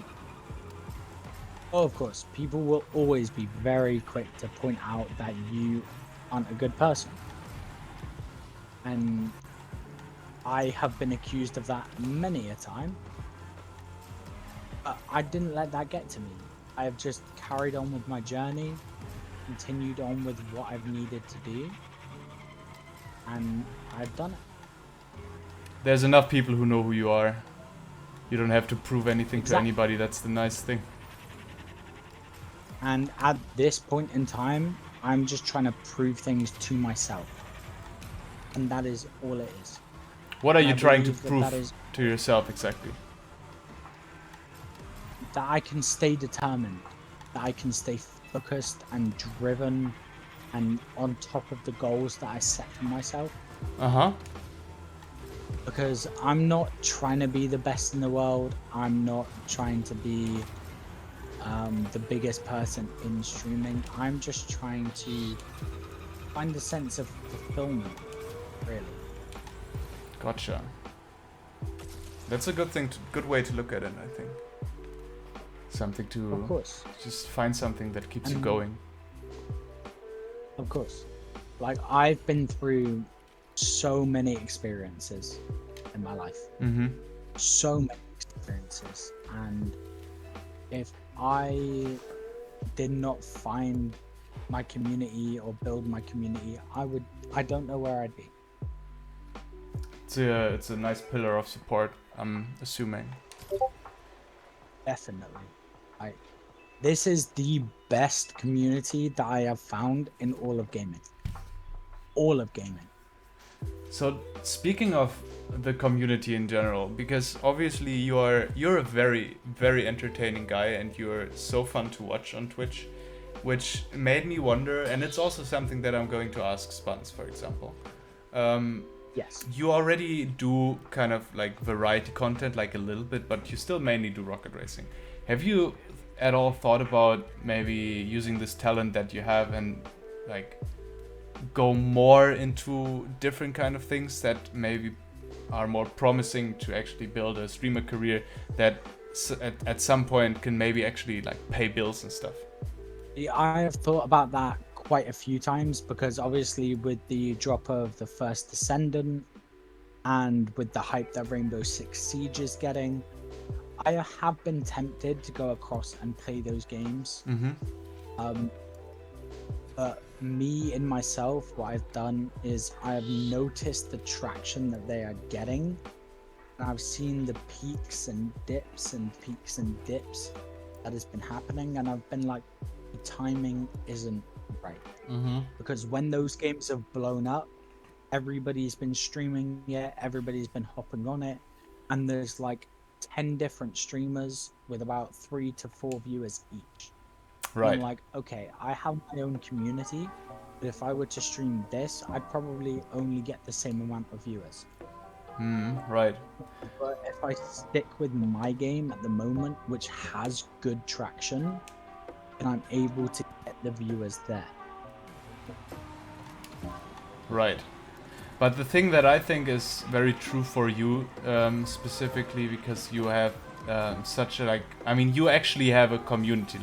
[SPEAKER 2] Oh, of course, people will always be very quick to point out that you aren't a good person. And I have been accused of that many a time. But I didn't let that get to me. I have just carried on with my journey, continued on with what I've needed to do, and I've done it.
[SPEAKER 1] There's enough people who know who you are. You don't have to prove anything to
[SPEAKER 2] Exactly.
[SPEAKER 1] anybody. That's the nice thing.
[SPEAKER 2] And at this point in time, I'm just trying to prove things to myself. And that is all it is.
[SPEAKER 1] What are
[SPEAKER 2] And
[SPEAKER 1] you
[SPEAKER 2] I
[SPEAKER 1] trying to
[SPEAKER 2] believe that
[SPEAKER 1] prove
[SPEAKER 2] that is
[SPEAKER 1] to yourself exactly?
[SPEAKER 2] that I can stay determined, that I can stay focused and driven and on top of the goals that I set for myself.
[SPEAKER 1] Uh-huh.
[SPEAKER 2] because I'm not trying to be the best in the world. I'm not trying to be the biggest person in streaming. I'm just trying to find a sense of fulfillment, really.
[SPEAKER 1] Gotcha. That's a good way to look at it, I think. Something
[SPEAKER 2] Of
[SPEAKER 1] to
[SPEAKER 2] course,
[SPEAKER 1] just find something that keeps you
[SPEAKER 2] And-
[SPEAKER 1] going.
[SPEAKER 2] of course. Like, I've been through so many experiences in my life.
[SPEAKER 1] Mm-hmm.
[SPEAKER 2] So many experiences. And if I did not find my community or build my community, I don't know where I'd be.
[SPEAKER 1] It's a nice pillar of support, I'm assuming.
[SPEAKER 2] Definitely. This is the best community that I have found in all of gaming. All of gaming.
[SPEAKER 1] So speaking of the community in general, because obviously you're a very, very entertaining guy and you're so fun to watch on Twitch, which made me wonder, and it's also something that I'm going to ask Spans, for example.
[SPEAKER 2] Yes.
[SPEAKER 1] You already do kind of like variety content, like a little bit, but you still mainly do rocket racing. Have you at all thought about maybe using this talent that you have and like go more into different kind of things that maybe are more promising to actually build a streamer career that at some point can maybe actually like pay bills and stuff?
[SPEAKER 2] I have thought about that quite a few times because obviously with the drop of the first Descendant and with the hype that Rainbow Six Siege is getting, I have been tempted to go across and play those games.
[SPEAKER 1] Mm-hmm.
[SPEAKER 2] But me and myself, what I've done is I've noticed the traction that they are getting. And I've seen the peaks and dips that has been happening. And I've been like, the timing isn't right.
[SPEAKER 1] Mm-hmm.
[SPEAKER 2] Because when those games have blown up, everybody's been streaming it, everybody's been hopping on it. And there's like 10 different streamers with about 3 to 4 viewers each.
[SPEAKER 1] Right.
[SPEAKER 2] And I'm like, okay, I have my own community, but if I were to stream this, I'd probably only get the same amount of viewers.
[SPEAKER 1] Right.
[SPEAKER 2] But if I stick with my game at the moment, which has good traction, then I'm able to get the viewers there.
[SPEAKER 1] Right. But the thing that I think is very true for you, specifically because you have such a you actually have a community,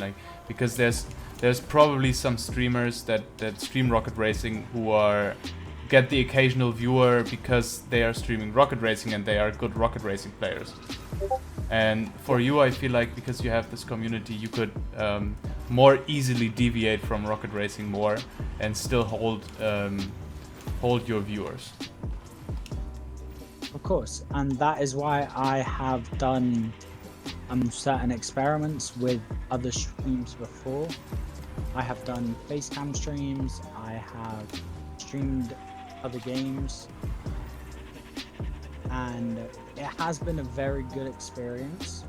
[SPEAKER 1] because there's probably some streamers that stream rocket racing who get the occasional viewer because they are streaming rocket racing and they are good rocket racing players. And for you, I feel like because you have this community, you could more easily deviate from rocket racing more and still hold your viewers.
[SPEAKER 2] Of course, and that is why I have done certain experiments with other streams before. I have done facecam streams, I have streamed other games, and it has been a very good experience.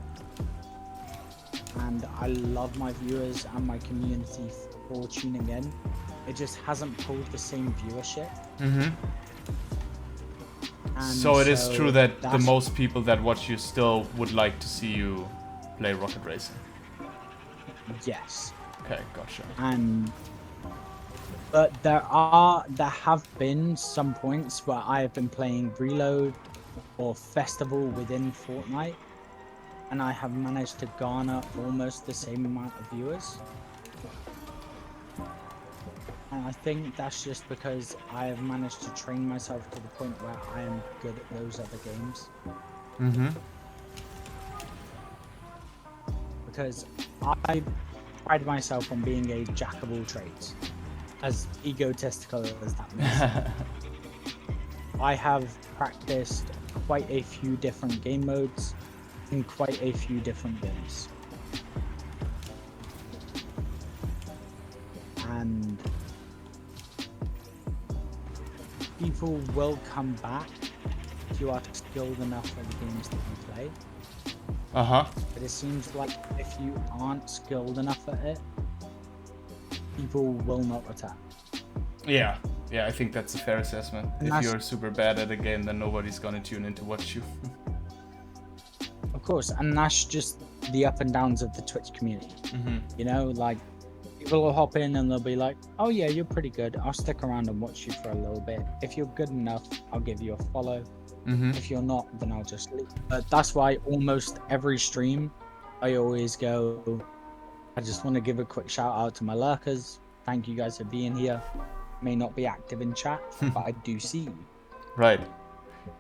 [SPEAKER 2] And I love my viewers and my community for tuning in. It just hasn't pulled the same viewership.
[SPEAKER 1] Mm-hmm.
[SPEAKER 2] And
[SPEAKER 1] so it is true that the
[SPEAKER 2] that's-
[SPEAKER 1] most people that watch you still would like to see you play rocket racing.
[SPEAKER 2] Yes.
[SPEAKER 1] Okay, gotcha.
[SPEAKER 2] But there have been some points where I have been playing Reload or Festival within Fortnite, and I have managed to garner almost the same amount of viewers. And I think that's just because I have managed to train myself to the point where I am good at those other games.
[SPEAKER 1] Mm-hmm.
[SPEAKER 2] Because I pride myself on being a jack of all trades, as egotistical as that may seem. I have practiced quite a few different game modes in quite a few different games. And people will come back if you are skilled enough at the games that you play.
[SPEAKER 1] Uh-huh.
[SPEAKER 2] But it seems like if you aren't skilled enough at it, people will not return.
[SPEAKER 1] Yeah, Yeah, I think that's a fair assessment.
[SPEAKER 2] And
[SPEAKER 1] If
[SPEAKER 2] that's-
[SPEAKER 1] you're super bad at a game, then nobody's gonna tune in to watch you.
[SPEAKER 2] Of course, and that's just the up and downs of the Twitch community.
[SPEAKER 1] Mm-hmm.
[SPEAKER 2] You know, like people will hop in and they'll be like, "Oh yeah, you're pretty good. I'll stick around and watch you for a little bit. If you're good enough, I'll give you a follow.
[SPEAKER 1] Mm-hmm.
[SPEAKER 2] If you're not, then I'll just leave." But that's why almost every stream, I always go, I just want to give a quick shout out to my lurkers. Thank you guys for being here. May not be active in chat, but I do see you.
[SPEAKER 1] Right.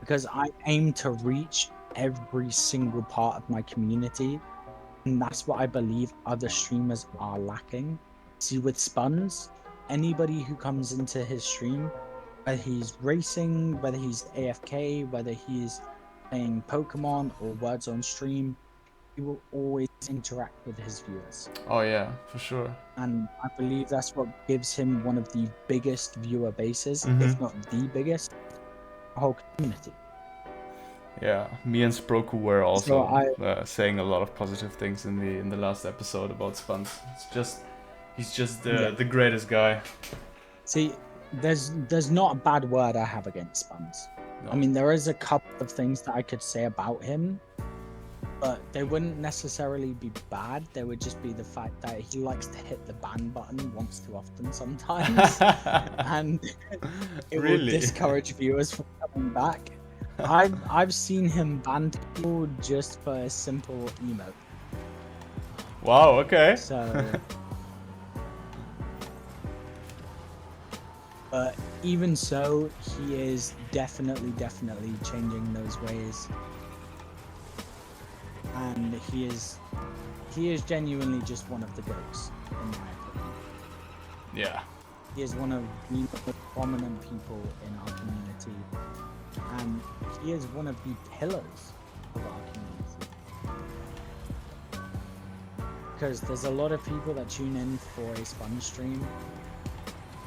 [SPEAKER 2] Because I aim to reach every single part of my community, and that's what I believe other streamers are lacking. See, with Spuns, anybody who comes into his stream, whether he's racing, whether he's AFK, whether he's playing Pokemon or words on stream, he will always interact with his viewers.
[SPEAKER 1] Oh yeah, for sure.
[SPEAKER 2] And I believe that's what gives him one of the biggest viewer bases,
[SPEAKER 1] Mhm.
[SPEAKER 2] if not the biggest, whole community.
[SPEAKER 1] Yeah, me and Sproku were also
[SPEAKER 2] So
[SPEAKER 1] saying a lot of positive things in the last episode about Spuns. He's just the greatest guy.
[SPEAKER 2] See, there's not a bad word I have against Spuns.
[SPEAKER 1] No.
[SPEAKER 2] I mean, there is a couple of things that I could say about him, but they wouldn't necessarily be bad. They would just be the fact that he likes to hit the ban button once too often sometimes, and it will
[SPEAKER 1] Really?
[SPEAKER 2] discourage viewers from coming back. I've seen him ban people just for a simple emote.
[SPEAKER 1] Wow. Okay.
[SPEAKER 2] So, but even so, he is definitely changing those ways, and he is genuinely just one of the goats, in my opinion.
[SPEAKER 1] Yeah.
[SPEAKER 2] He is one of the most prominent people in our community, and he is one of the pillars of our community. Because there's a lot of people that tune in for a Sponge stream,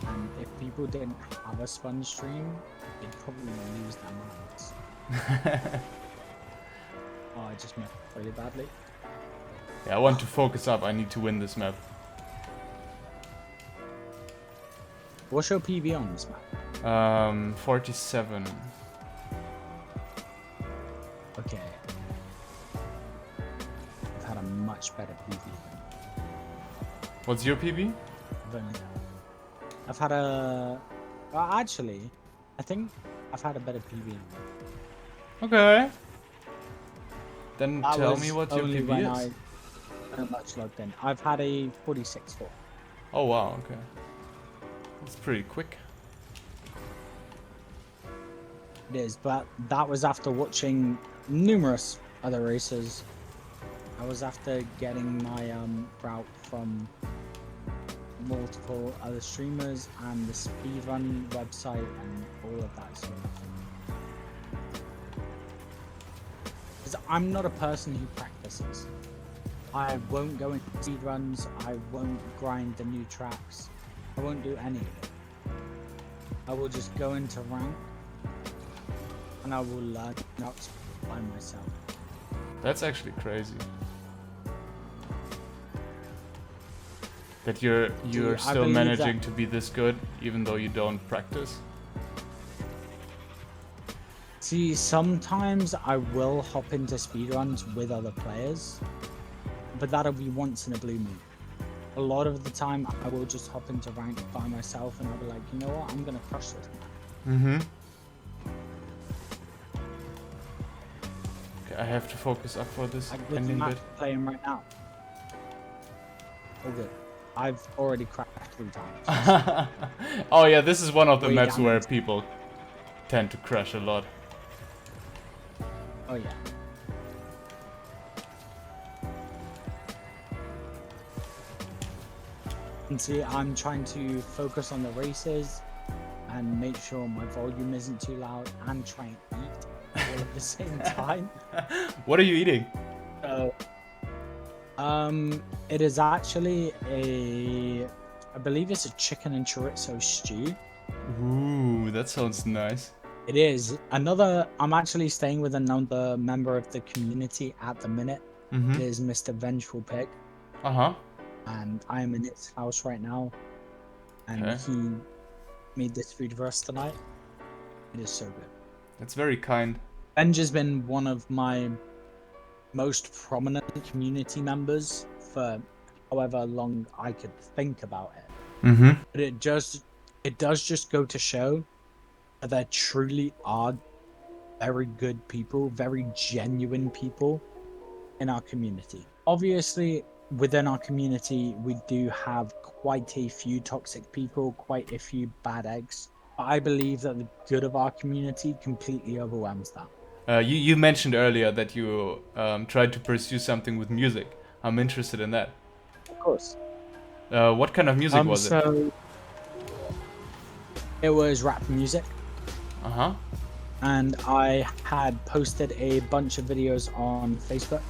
[SPEAKER 2] and if people didn't have a Sponge stream, they'd probably lose their minds. Oh, I just met really badly.
[SPEAKER 1] Yeah, I want to focus up. I need to win this map.
[SPEAKER 2] What's your PV on this map?
[SPEAKER 1] 47.
[SPEAKER 2] Okay. I've had a much better PV than
[SPEAKER 1] What's your PB?
[SPEAKER 2] I've had a... Well, actually, I think I've had a better PV than
[SPEAKER 1] Okay. Then
[SPEAKER 2] that
[SPEAKER 1] tell
[SPEAKER 2] was
[SPEAKER 1] me what your
[SPEAKER 2] only
[SPEAKER 1] PB
[SPEAKER 2] when
[SPEAKER 1] is.
[SPEAKER 2] I wasn't much logged in. I've had a 46.4.
[SPEAKER 1] Oh wow. Okay. That's pretty quick.
[SPEAKER 2] It is, but that was after watching numerous other races. I was after getting my route from multiple other streamers and the speedrun website and all of that sort of thing. Because I'm not a person who practices. I won't go into speedruns, I won't grind the new tracks, I won't do any of it. I will just go into rank and I will learn out by myself.
[SPEAKER 1] That's actually crazy. That you're
[SPEAKER 2] I
[SPEAKER 1] still
[SPEAKER 2] believe
[SPEAKER 1] managing
[SPEAKER 2] that-
[SPEAKER 1] to be this good even though you don't practice.
[SPEAKER 2] See, sometimes I will hop into speedruns with other players, but that'll be once in a blue moon. A lot of the time, I will just hop into rank by myself and I'll be like, you know what, I'm gonna crush this man.
[SPEAKER 1] Mm-hmm. Okay, I have to focus up for this
[SPEAKER 2] Like with the
[SPEAKER 1] ending
[SPEAKER 2] map
[SPEAKER 1] bit.
[SPEAKER 2] playing right now. All good. I've already crashed 3 times.
[SPEAKER 1] Oh yeah, this is one of the
[SPEAKER 2] Way
[SPEAKER 1] maps
[SPEAKER 2] down.
[SPEAKER 1] where people tend to crash a lot.
[SPEAKER 2] Oh yeah. And see, I'm trying to focus on the races and make sure my volume isn't too loud and try and eat all at the same time.
[SPEAKER 1] What are you eating?
[SPEAKER 2] So, it is actually I believe it's a chicken and chorizo stew.
[SPEAKER 1] Ooh, that sounds nice.
[SPEAKER 2] It is I'm actually staying with another member of the community at the minute. It
[SPEAKER 1] Mm-hmm.
[SPEAKER 2] is Mr. Vengeful Pig,
[SPEAKER 1] Uh-huh.
[SPEAKER 2] and I am in its house right now. And
[SPEAKER 1] Okay.
[SPEAKER 2] made this food for us tonight. It is so good.
[SPEAKER 1] That's very kind.
[SPEAKER 2] Benja's been one of my most prominent community members for however long I could think about it.
[SPEAKER 1] Mm-hmm.
[SPEAKER 2] But it does just go to show that there truly are very good people, very genuine people in our community. Obviously, within our community, we do have quite a few toxic people, quite a few bad eggs. But I believe that the good of our community completely overwhelms that.
[SPEAKER 1] You mentioned earlier that you tried to pursue something with music. I'm interested in that.
[SPEAKER 2] Of course.
[SPEAKER 1] What kind of music was it?
[SPEAKER 2] So it was rap music.
[SPEAKER 1] Uh-huh.
[SPEAKER 2] And I had posted a bunch of videos on Facebook.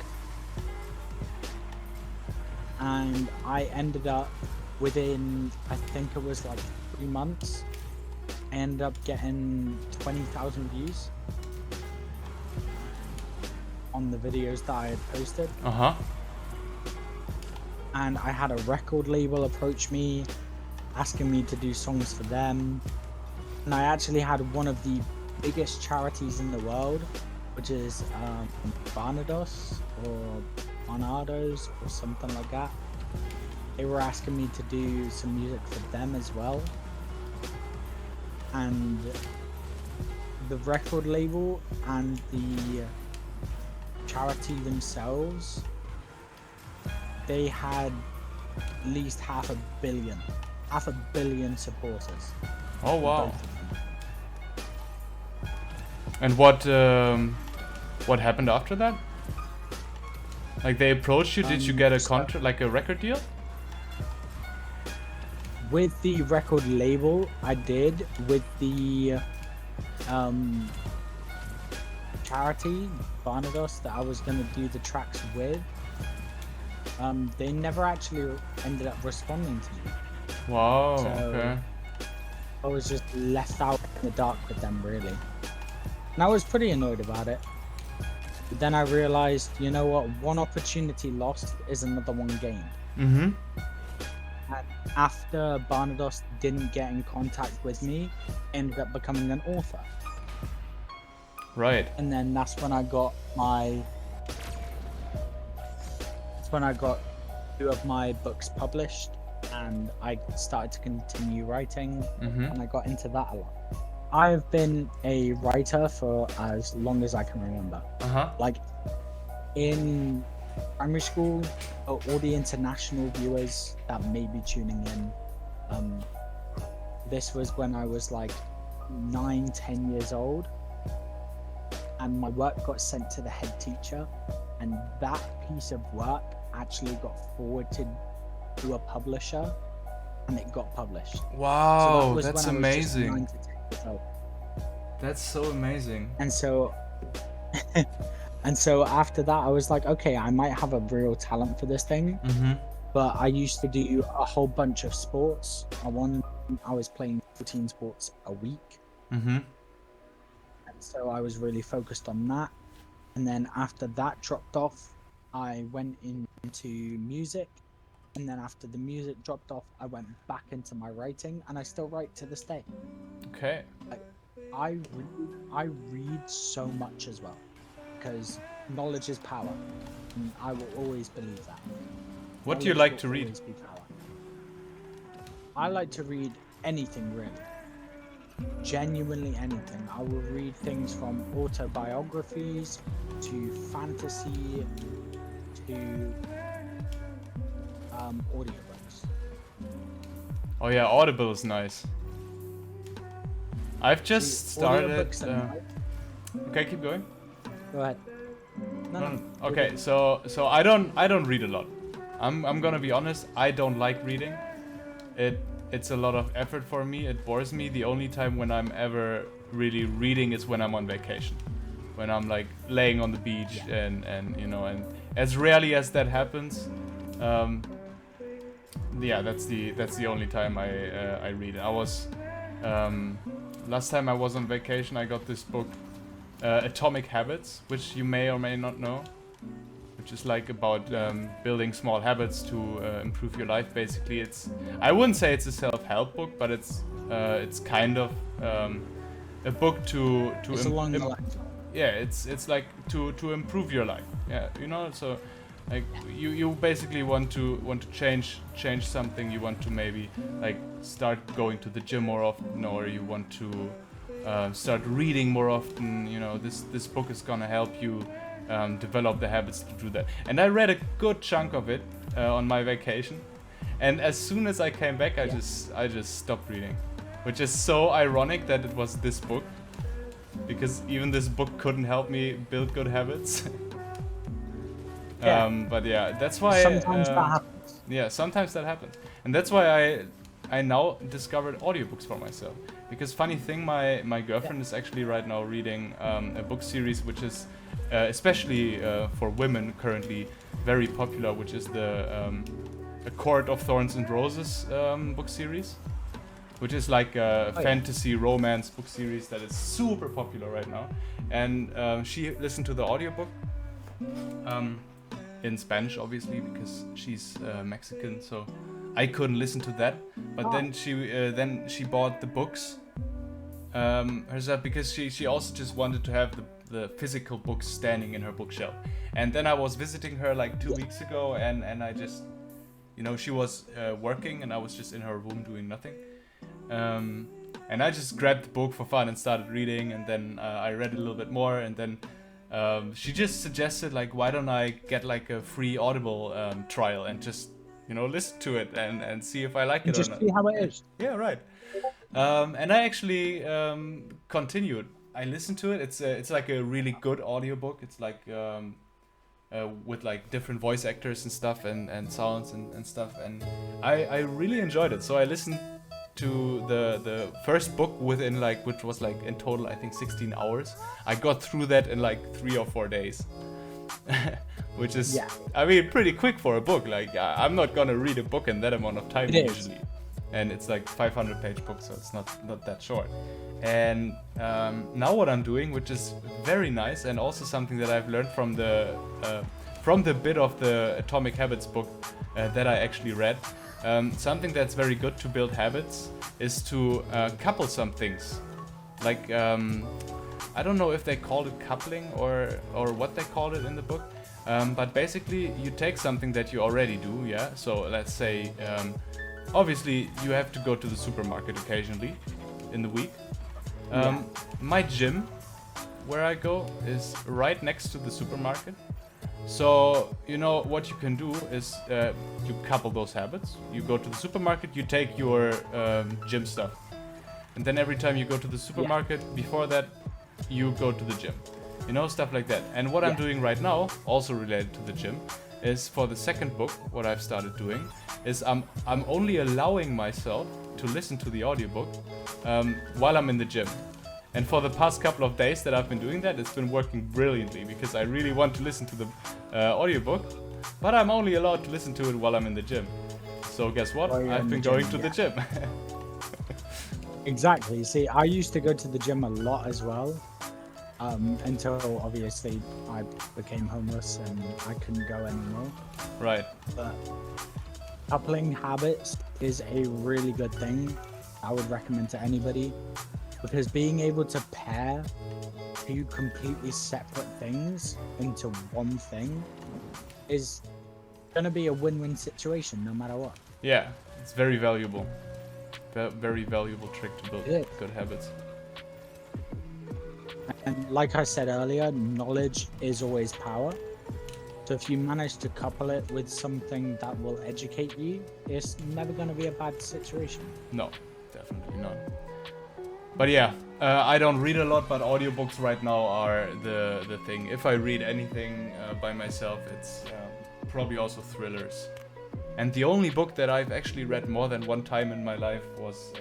[SPEAKER 2] And I ended up within, I think it was like 3 months, I ended up getting 20,000 views on the videos that I had posted.
[SPEAKER 1] Uh-huh.
[SPEAKER 2] And I had a record label approach me, asking me to do songs for them. And I actually had one of the biggest charities in the world, which is Barnados or Barnados or something like that. They were asking me to do some music for them as well. And the record label and the charity themselves, they had at least half a billion supporters.
[SPEAKER 1] Oh wow.
[SPEAKER 2] Both of them.
[SPEAKER 1] And what happened after that? Like they approached you, did you get a contract, like a record deal?
[SPEAKER 2] With the record label, I did. With the charity, Barnados, that I was going to do the tracks with, they never actually ended up responding to me.
[SPEAKER 1] Wow,
[SPEAKER 2] So,
[SPEAKER 1] okay.
[SPEAKER 2] I was just left out in the dark with them, really. And I was pretty annoyed about it. But then I realized, you know what, one opportunity lost is another one gained.
[SPEAKER 1] Mm-hmm.
[SPEAKER 2] And after Barnados didn't get in contact with me, I ended up becoming an author.
[SPEAKER 1] Right.
[SPEAKER 2] And then that's when I got two of my books published, and I started to continue writing, and I got into that a lot. I've been a writer for as long as I can remember.
[SPEAKER 1] Uh-huh.
[SPEAKER 2] Like in primary school, all the international viewers that may be tuning in, this was when I was like 9-10 years old, and my work got sent to the head teacher, and that piece of work actually got forwarded to a publisher, and it got published.
[SPEAKER 1] Wow,
[SPEAKER 2] So
[SPEAKER 1] that's
[SPEAKER 2] when I was just
[SPEAKER 1] amazing.
[SPEAKER 2] 9 to 10 years old.
[SPEAKER 1] That's so amazing.
[SPEAKER 2] And so and so after that I was like, okay, I might have a real talent for this thing. But I used to do a whole bunch of sports. I was playing 14 sports a week. And so I was really focused on that. And then after that dropped off, I went into music. And then after the music dropped off, I went back into my writing, and I still write to this day.
[SPEAKER 1] Okay.
[SPEAKER 2] I read so much as well, because knowledge is power, and I will always believe that.
[SPEAKER 1] What do you like to read?
[SPEAKER 2] I like to read anything, really. Genuinely anything. I will read things from autobiographies to fantasy to audiobooks.
[SPEAKER 1] Oh yeah, Audible is nice. I've just started. Okay, keep going.
[SPEAKER 2] Go ahead. No.
[SPEAKER 1] Okay, so I don't read a lot. I'm gonna be honest. I don't like reading. It's a lot of effort for me. It bores me. The only time when I'm ever really reading is when I'm on vacation, when I'm like laying on the beach and you know, and as rarely as that happens, yeah, that's the only time I read. I was last time I was on vacation, I got this book, Atomic Habits, which you may or may not know, which is like about building small habits to improve your life. Basically, I wouldn't say it's a self-help book, but it's it's kind of a book to
[SPEAKER 2] It's along the lines.
[SPEAKER 1] yeah, it's like to improve your life. Yeah, you know, so like you basically want to change something. You want to maybe like start going to the gym more often, or you want to start reading more often. You know, this book is gonna help you develop the habits to do that. And I read a good chunk of it on my vacation, and as soon as I came back, I just stopped reading, which is so ironic that it was this book, because even this book couldn't help me build good habits. But yeah, that's why
[SPEAKER 2] Sometimes that happens.
[SPEAKER 1] yeah, sometimes that happens, and that's why I now discovered audiobooks for myself. Because funny thing, my girlfriend is actually right now reading a book series which is especially for women currently very popular, which is the A Court of Thorns and Roses book series, which is like a fantasy romance book series that is super popular right now. And she listened to the audiobook in Spanish, obviously, because she's Mexican, so I couldn't listen to that. But then she bought the books herself, because she also just wanted to have the physical books standing in her bookshelf. And then I was visiting her like 2 weeks ago, and I just, you know, she was working and I was just in her room doing nothing. And I just grabbed the book for fun and started reading, and then I read a little bit more, and then she just suggested, like, why don't I get like a free Audible trial and just, you know, listen to it and see if I like it or
[SPEAKER 2] Just
[SPEAKER 1] not.
[SPEAKER 2] see how it is.
[SPEAKER 1] Yeah, right. And I actually continued. I listened to it. It's like a really good audiobook. It's like with like different voice actors and stuff, and sounds and stuff, and I really enjoyed it. So I listened to the first book within like, which was like in total I think 16 hours. I got through that in like 3 or 4 days. Which is, I mean, pretty quick for a book. Like, I'm not gonna read a book in that amount of time usually. And it's like 500-page book, so it's not that short. And now what I'm doing, which is very nice, and also something that I've learned from the bit of the Atomic Habits book that I actually read, something that's very good to build habits is to couple some things. Like, I don't know if they called it coupling or what they called it in the book. But basically, you take something that you already do, yeah? So let's say, obviously, you have to go to the supermarket occasionally in the week. My gym, where I go, is right next to the supermarket. So, you know, what you can do is you couple those habits. You go to the supermarket, you take your gym stuff. And then every time you go to the supermarket, before that, you go to the gym. You know, stuff like that. And what I'm doing right now, also related to the gym, is for the second book, what I've started doing is I'm only allowing myself to listen to the audiobook while I'm in the gym. And for the past couple of days that I've been doing that, it's been working brilliantly, because I really want to listen to the audiobook, but I'm only allowed to listen to it while I'm in the gym. So guess what? I've been going to the gym.
[SPEAKER 2] Exactly. See, I used to go to the gym a lot as well. Until obviously I became homeless and I couldn't go anymore.
[SPEAKER 1] Right.
[SPEAKER 2] But coupling habits is a really good thing. I would recommend to anybody, because being able to pair two completely separate things into one thing is gonna be a win-win situation no matter what.
[SPEAKER 1] Yeah, it's very valuable. Very valuable trick to build good habits.
[SPEAKER 2] And like I said earlier, knowledge is always power. So if you manage to couple it with something that will educate you, it's never going to be a bad situation.
[SPEAKER 1] No, definitely not. But yeah, I don't read a lot, but audiobooks right now are the thing. If I read anything by myself, it's probably also thrillers. And the only book that I've actually read more than one time in my life was,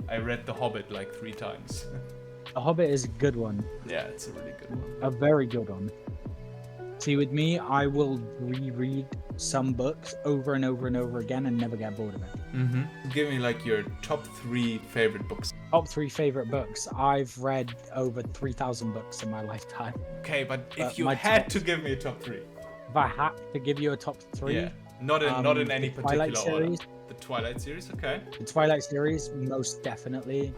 [SPEAKER 1] I read The Hobbit like 3 times.
[SPEAKER 2] The Hobbit is a good one.
[SPEAKER 1] Yeah, it's a really good one.
[SPEAKER 2] A very good one. See, with me, I will reread some books over and over and over again and never get bored of it.
[SPEAKER 1] Mm-hmm. Give me like your top 3 favorite books.
[SPEAKER 2] Top 3 favorite books. I've read over 3,000 books in my lifetime.
[SPEAKER 1] Okay, but if you had to give me a top 3.
[SPEAKER 2] If I had to give you a top 3,
[SPEAKER 1] yeah, not in any particular order. The Twilight series, okay.
[SPEAKER 2] The Twilight series, most definitely.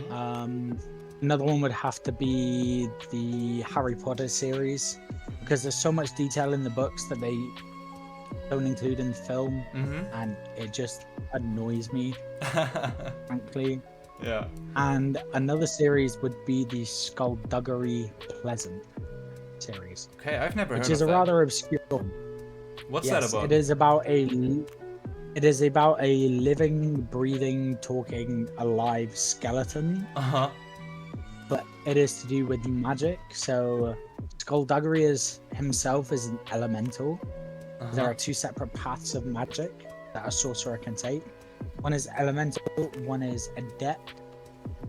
[SPEAKER 1] Mm-hmm.
[SPEAKER 2] Another one would have to be the Harry Potter series, because there's so much detail in the books that they don't include in the film, and it just annoys me, frankly.
[SPEAKER 1] Yeah.
[SPEAKER 2] And another series would be the Skullduggery Pleasant series,
[SPEAKER 1] Okay, I've never heard
[SPEAKER 2] which
[SPEAKER 1] of
[SPEAKER 2] is a
[SPEAKER 1] that.
[SPEAKER 2] rather obscure one.
[SPEAKER 1] What's that
[SPEAKER 2] Yes,
[SPEAKER 1] about?
[SPEAKER 2] it is about a living, breathing, talking, alive skeleton,
[SPEAKER 1] Uh-huh.
[SPEAKER 2] but it is to do with magic. So Skullduggery himself is an elemental. There are two separate paths of magic that a sorcerer can take. One is elemental, one is adept.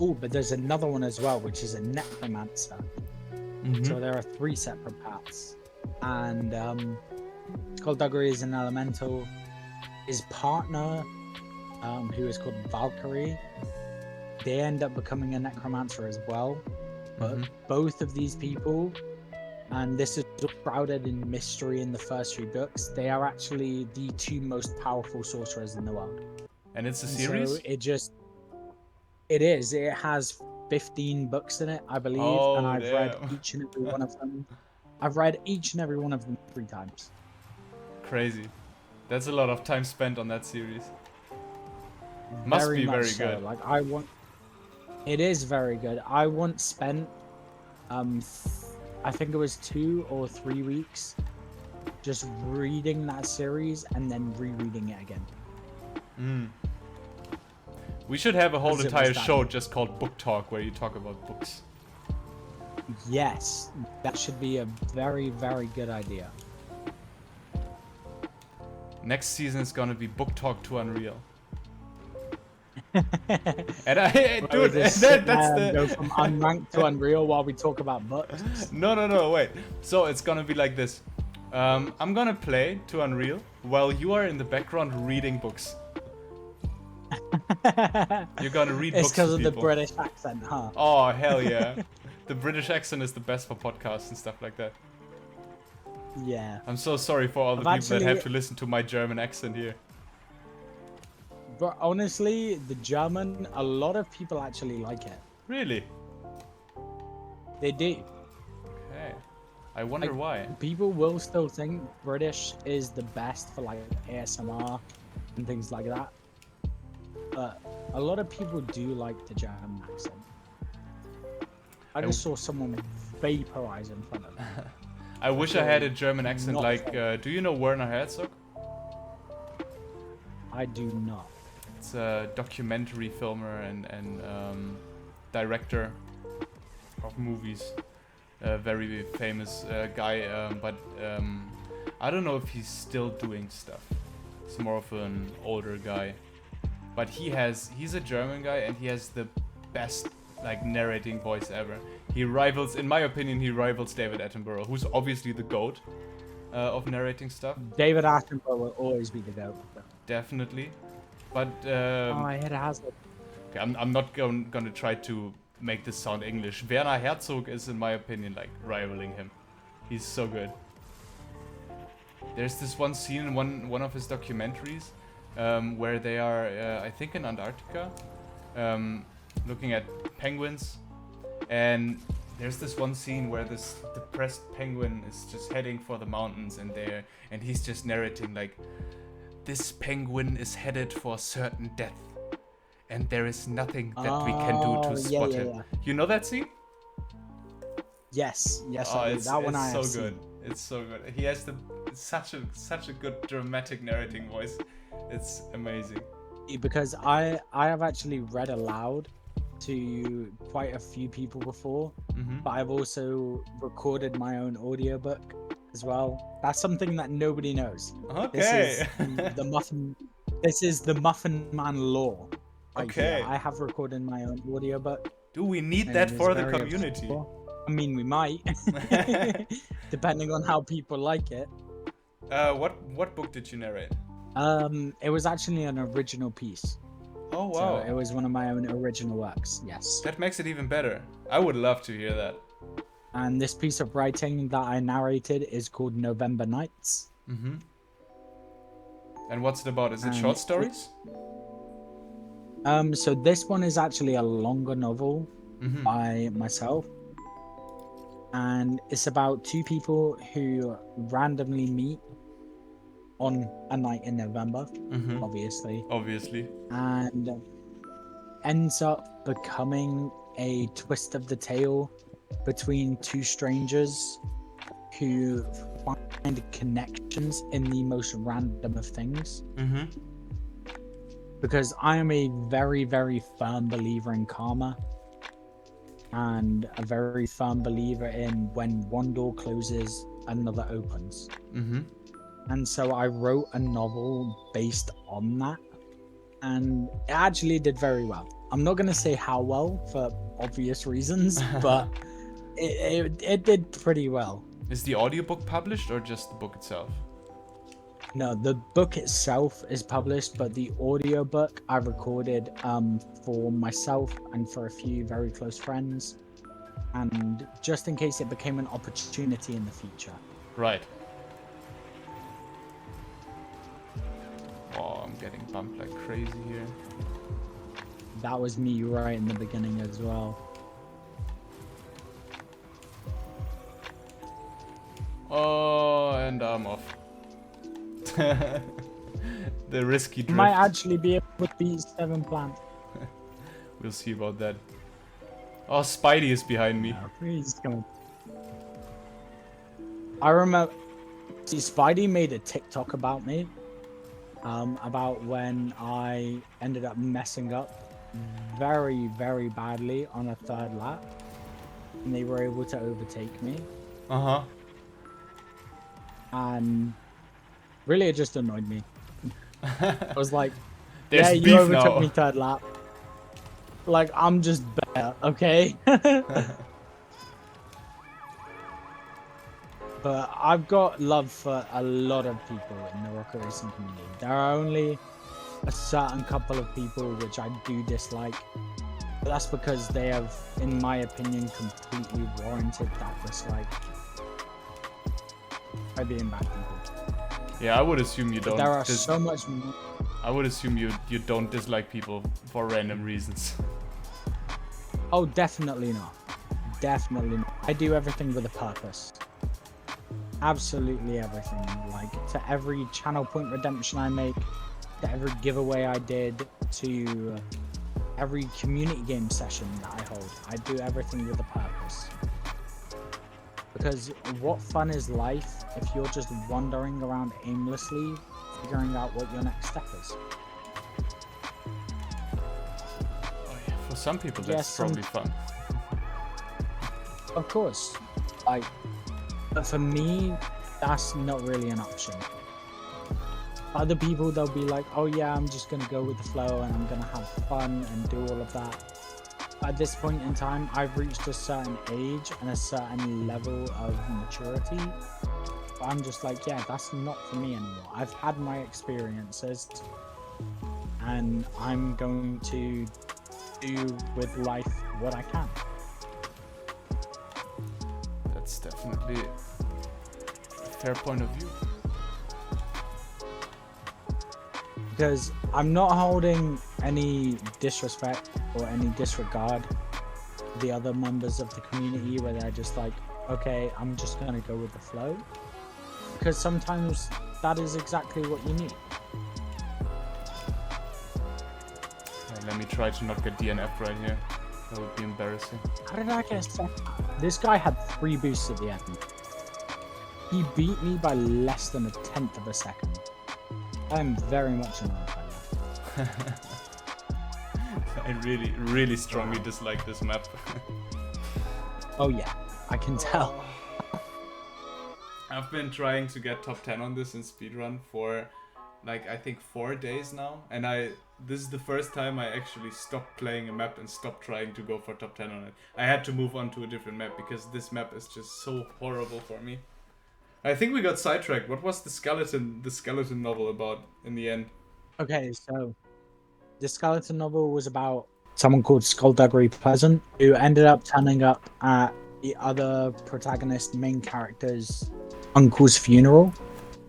[SPEAKER 2] Oh, but there's another one as well, which is a necromancer. So there are three separate paths. And Skullduggery is an elemental. His partner, who is called Valkyrie, they end up becoming a necromancer as well. But both of these people, and this is shrouded in mystery in the first three books, they are actually the two most powerful sorcerers in the world.
[SPEAKER 1] And it's a series?
[SPEAKER 2] So it has 15 books in it, I believe, and
[SPEAKER 1] Oh,
[SPEAKER 2] I've read
[SPEAKER 1] damn.
[SPEAKER 2] each and every one of them. I've read each and every one of them 3 times.
[SPEAKER 1] Crazy. That's a lot of time spent on that series. Must be very good.
[SPEAKER 2] Like it is very good. I once spent I think it was 2 or 3 weeks just reading that series and then rereading it again.
[SPEAKER 1] We should have a whole
[SPEAKER 2] Because it
[SPEAKER 1] entire
[SPEAKER 2] was that
[SPEAKER 1] show
[SPEAKER 2] good.
[SPEAKER 1] just called Book Talk, where you talk about books.
[SPEAKER 2] Yes, that should be a very, very good idea.
[SPEAKER 1] Next season is gonna be Book Talk to Unreal. And dude, that's the
[SPEAKER 2] go from unranked to Unreal while we talk about books.
[SPEAKER 1] No, wait. So it's gonna be like this. I'm gonna play to Unreal while you are in the background reading books. You're gonna read
[SPEAKER 2] It's
[SPEAKER 1] books
[SPEAKER 2] because
[SPEAKER 1] to
[SPEAKER 2] of the
[SPEAKER 1] people.
[SPEAKER 2] British accent, huh?
[SPEAKER 1] Oh, hell yeah. The British accent is the best for podcasts and stuff like that.
[SPEAKER 2] Yeah.
[SPEAKER 1] I'm so sorry for all the
[SPEAKER 2] I've
[SPEAKER 1] people that
[SPEAKER 2] actually-
[SPEAKER 1] have to listen to my German accent here.
[SPEAKER 2] But honestly, the German, a lot of people actually like it.
[SPEAKER 1] Really?
[SPEAKER 2] They do.
[SPEAKER 1] Okay. I wonder why.
[SPEAKER 2] People will still think British is the best for like ASMR and things like that. But a lot of people do like the German accent. I just saw someone vaporize in front of me.
[SPEAKER 1] I wish I had a German accent
[SPEAKER 2] Not
[SPEAKER 1] like, do you know Werner Herzog?
[SPEAKER 2] I do not.
[SPEAKER 1] It's a documentary filmer and director of movies. A very famous guy, but I don't know if he's still doing stuff. He's more of an older guy. But he's a German guy and he has the best like narrating voice ever. In my opinion, he rivals David Attenborough, who's obviously the GOAT of narrating stuff.
[SPEAKER 2] David Attenborough will always be the GOAT.
[SPEAKER 1] Definitely. But
[SPEAKER 2] It has it.
[SPEAKER 1] okay, I'm not gonna try to make this sound English. Werner Herzog is, in my opinion, like rivaling him. He's so good. There's this one scene in one of his documentaries where they are, I think, in Antarctica, looking at penguins, and there's this one scene where this depressed penguin is just heading for the mountains, and he's just narrating like, this penguin is headed for certain death, and there is nothing that we can do to spot him.
[SPEAKER 2] Yeah.
[SPEAKER 1] You know that scene?
[SPEAKER 2] Yes,
[SPEAKER 1] Oh,
[SPEAKER 2] I do.
[SPEAKER 1] it's
[SPEAKER 2] That one I
[SPEAKER 1] so
[SPEAKER 2] have
[SPEAKER 1] good.
[SPEAKER 2] seen.
[SPEAKER 1] It's so good. He has such a good dramatic narrating voice. It's amazing.
[SPEAKER 2] Because I have actually read aloud to quite a few people before, but I've also recorded my own audiobook as well. That's something that nobody knows.
[SPEAKER 1] Okay.
[SPEAKER 2] This is the Muffin Man lore. Right
[SPEAKER 1] Okay.
[SPEAKER 2] here. I have recorded my own audiobook.
[SPEAKER 1] Do we need
[SPEAKER 2] and
[SPEAKER 1] that
[SPEAKER 2] it is
[SPEAKER 1] for the
[SPEAKER 2] very
[SPEAKER 1] community?
[SPEAKER 2] obscure. I mean, we might, depending on how people like it.
[SPEAKER 1] What book did you narrate?
[SPEAKER 2] It was actually an original piece.
[SPEAKER 1] Oh wow.
[SPEAKER 2] So it was one of my own original works. Yes.
[SPEAKER 1] That makes it even better. I would love to hear that.
[SPEAKER 2] And this piece of writing that I narrated is called November Nights.
[SPEAKER 1] And what's it about? Is it
[SPEAKER 2] And
[SPEAKER 1] short stories?
[SPEAKER 2] So this one is actually a longer novel
[SPEAKER 1] Mm-hmm.
[SPEAKER 2] by myself, and it's about two people who randomly meet on a night in November,
[SPEAKER 1] Mm-hmm.
[SPEAKER 2] obviously,
[SPEAKER 1] Obviously.
[SPEAKER 2] and ends up becoming a twist of the tale between two strangers who find connections in the most random of things.
[SPEAKER 1] Mm-hmm.
[SPEAKER 2] Because I am a very, very firm believer in karma, and a very firm believer in when one door closes, another opens.
[SPEAKER 1] Mm-hmm.
[SPEAKER 2] And so I wrote a novel based on that, and it actually did very well. I'm not going to say how well for obvious reasons, but it did pretty well.
[SPEAKER 1] Is the audiobook published or just the book itself?
[SPEAKER 2] No, the book itself is published, but the audiobook I recorded for myself and for a few very close friends, and just in case it became an opportunity in the future.
[SPEAKER 1] Right. Oh, I'm getting bumped like crazy here.
[SPEAKER 2] That was me right in the beginning as well.
[SPEAKER 1] Oh, and I'm off. The risky drift.
[SPEAKER 2] Might actually be able to beat 7 plant.
[SPEAKER 1] We'll see about that. Oh, Spidey is behind me.
[SPEAKER 2] Please come. I remember. See, Spidey made a TikTok about me. About when I ended up messing up very, very badly on a third lap, and they were able to overtake me.
[SPEAKER 1] Uh-huh.
[SPEAKER 2] And really, it just annoyed me. I was like,
[SPEAKER 1] There's
[SPEAKER 2] yeah, you
[SPEAKER 1] beef
[SPEAKER 2] overtook
[SPEAKER 1] now.
[SPEAKER 2] me third lap. Like, I'm just better, okay? But I've got love for a lot of people in the rocket racing community. There are only a certain couple of people which I do dislike, but that's because they have, in my opinion, completely warranted that dislike by being bad people.
[SPEAKER 1] Yeah, I would assume you don't.
[SPEAKER 2] But there are so much more.
[SPEAKER 1] I would assume you don't dislike people for random reasons.
[SPEAKER 2] Oh, definitely not. Definitely not. I do everything with a purpose. Absolutely everything. Like, to every channel point redemption I make, to every giveaway I did, to every community game session that I hold, I do everything with a purpose. Because what fun is life if you're just wandering around aimlessly, figuring out what your next step is?
[SPEAKER 1] Oh, yeah. For some people, that's probably fun.
[SPEAKER 2] Of course. Like, but for me, that's not really an option. Other people, they'll be like, oh yeah, I'm just going to go with the flow and I'm going to have fun and do all of that. At this point in time, I've reached a certain age and a certain level of maturity. I'm just like, yeah, that's not for me anymore. I've had my experiences and I'm going to do with life what I can.
[SPEAKER 1] That's definitely a fair point of view.
[SPEAKER 2] Because I'm not holding any disrespect or any disregard to the other members of the community where they're just like, okay, I'm just going to go with the flow. Because sometimes that is exactly what you need.
[SPEAKER 1] Okay, let me try to not get DNF right here. That would be embarrassing.
[SPEAKER 2] How did I get a second? This guy had 3 boosts at the end. He beat me by less than 1/10 of a second. I'm very much annoyed by that.
[SPEAKER 1] I really strongly dislike this map.
[SPEAKER 2] Oh yeah, I can tell.
[SPEAKER 1] I've been trying to get top 10 on this in speedrun for like I think 4 days now, and this is the first time I actually stopped playing a map and stopped trying to go for top 10 on it. I had to move on to a different map because this map is just so horrible for me. I think we got sidetracked. What was the skeleton novel about in the end?
[SPEAKER 2] Okay, so the skeleton novel was about someone called Skullduggery Pleasant, who ended up turning up at the other protagonist main character's uncle's funeral.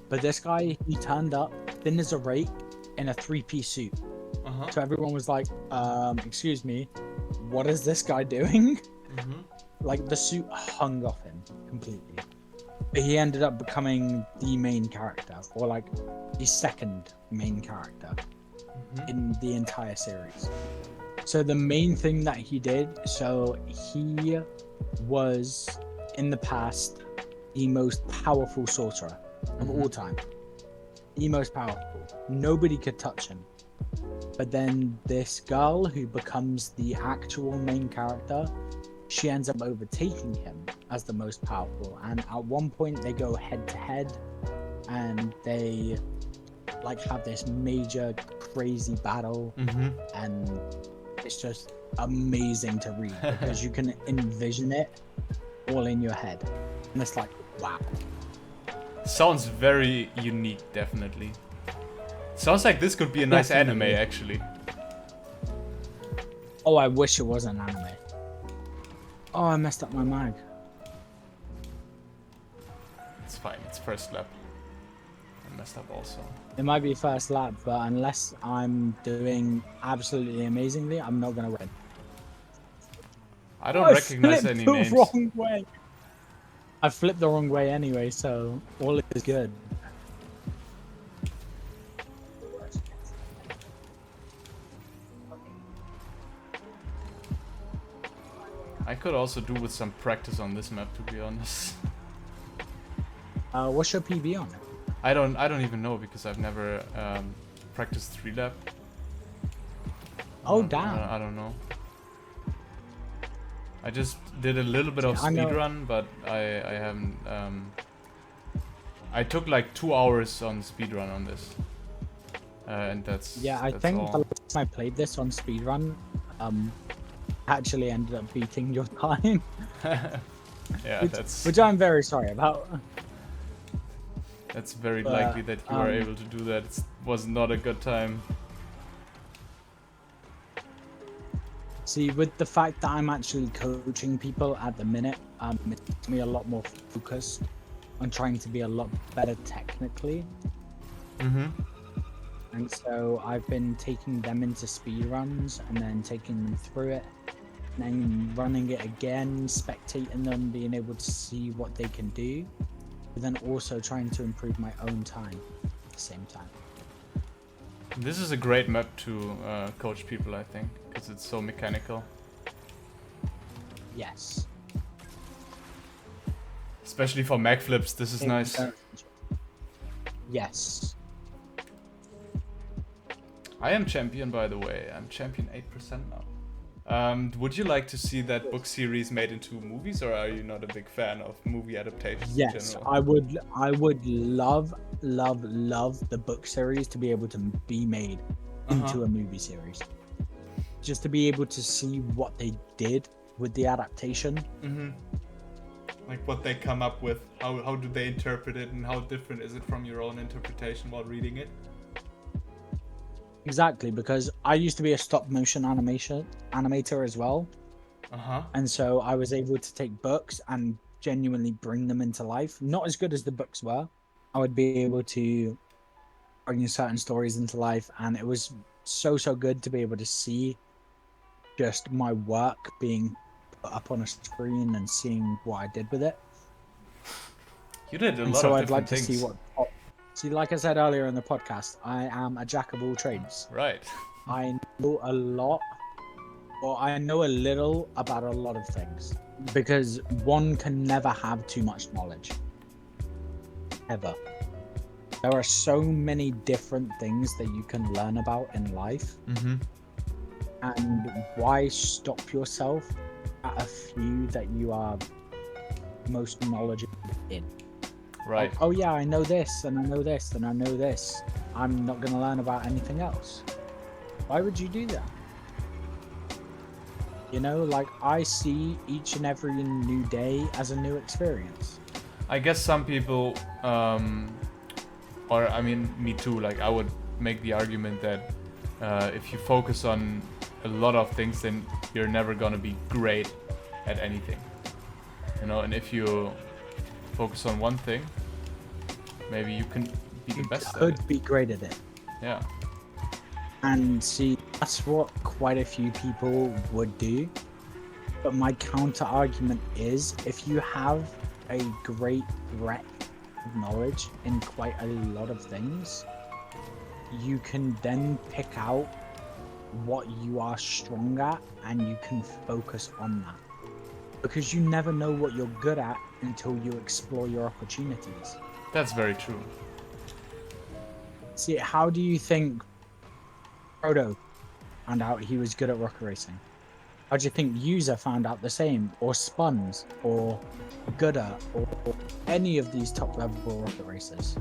[SPEAKER 2] But this guy, he turned up thin as a rake in a 3-piece suit. So everyone was like, excuse me, what is this guy doing? Like, the suit hung off him completely. But he ended up becoming the main character, or like the second main character in the entire series. So the main thing that he did, so he was in the past the most powerful sorcerer of all time. The most powerful. Nobody could touch him. But then this girl who becomes the actual main character, she ends up overtaking him as the most powerful. And at one point they go head to head and they like have this major crazy battle, and it's just amazing to read because you can envision it all in your head. And it's like, wow.
[SPEAKER 1] Sounds very unique, definitely. Sounds like this could be a nice anime, actually.
[SPEAKER 2] Oh, I wish it was an anime. Oh, I messed up my mag.
[SPEAKER 1] It's fine, it's first lap. I messed up also.
[SPEAKER 2] It might be first lap, but unless I'm doing absolutely amazingly, I'm not gonna win.
[SPEAKER 1] I don't recognize any names.
[SPEAKER 2] Wrong way. I flipped the wrong way anyway, so all is good.
[SPEAKER 1] I could also do with some practice on this map, to be honest.
[SPEAKER 2] What's your PB on?
[SPEAKER 1] I don't even know because I've never practiced 3-lap.
[SPEAKER 2] Oh damn!
[SPEAKER 1] I don't know. I just did a little bit of speedrun, but I haven't. I took like 2 hours on speedrun on this, and that's
[SPEAKER 2] I
[SPEAKER 1] that's
[SPEAKER 2] think
[SPEAKER 1] all.
[SPEAKER 2] the last time I played this on speedrun, actually ended up beating your time.
[SPEAKER 1] Yeah,
[SPEAKER 2] which I'm very sorry about.
[SPEAKER 1] That's very likely that you were able to do that. It was not a good time.
[SPEAKER 2] See, with the fact that I'm actually coaching people at the minute, it makes me a lot more focused on trying to be a lot better technically. And so I've been taking them into speedruns and then taking them through it, and then running it again, spectating them, being able to see what they can do, but then also trying to improve my own time at the same time.
[SPEAKER 1] This is a great map to coach people, I think, because it's so mechanical.
[SPEAKER 2] Yes.
[SPEAKER 1] Especially for mag flips, this is nice.
[SPEAKER 2] Yes.
[SPEAKER 1] I am champion, by the way. I'm champion 8% now. Would you like to see that book series made into movies, or are you not a big fan of movie adaptations in
[SPEAKER 2] Yes,
[SPEAKER 1] general?
[SPEAKER 2] I would love the book series to be able to be made into a movie series. Just to be able to see what they did with the adaptation.
[SPEAKER 1] Like what they come up with, how do they interpret it, and how different is it from your own interpretation while reading it?
[SPEAKER 2] Exactly, because I used to be a stop motion animator as well. And so I was able to take books and genuinely bring them into life. Not as good as the books were. I would be able to bring certain stories into life, and it was so good to be able to see just my work being put up on a screen and seeing what I did with it.
[SPEAKER 1] You did a lot of different things.
[SPEAKER 2] So I'd like to see what... See, like I said earlier in the podcast, I am a jack of all trades.
[SPEAKER 1] Right.
[SPEAKER 2] I know a lot, or I know a little about a lot of things, because one can never have too much knowledge. Ever. There are so many different things that you can learn about in life. And why stop yourself at a few that you are most knowledgeable in?
[SPEAKER 1] Right.
[SPEAKER 2] Like, oh yeah, I know this, and I know this, and I know this. I'm not going to learn about anything else. Why would you do that? You know, like, I see each and every new day as a new experience.
[SPEAKER 1] I guess some people, or I mean, me too, like I would make the argument that if you focus on a lot of things, then you're never gonna be great at anything. You know, and if you focus on one thing, maybe you can be the
[SPEAKER 2] You
[SPEAKER 1] best at
[SPEAKER 2] could
[SPEAKER 1] it.
[SPEAKER 2] be great at it.
[SPEAKER 1] Yeah.
[SPEAKER 2] And see, that's what quite a few people would do. But my counter argument is, if you have a great breadth of knowledge in quite a lot of things, you can then pick out what you are strong at and you can focus on that. Because you never know what you're good at until you explore your opportunities.
[SPEAKER 1] That's very true.
[SPEAKER 2] See, how do you think Frodo found out he was good at rocket racing? How do you think User found out the same, or Spuns, or Gooder, or any of these top level rocket racers?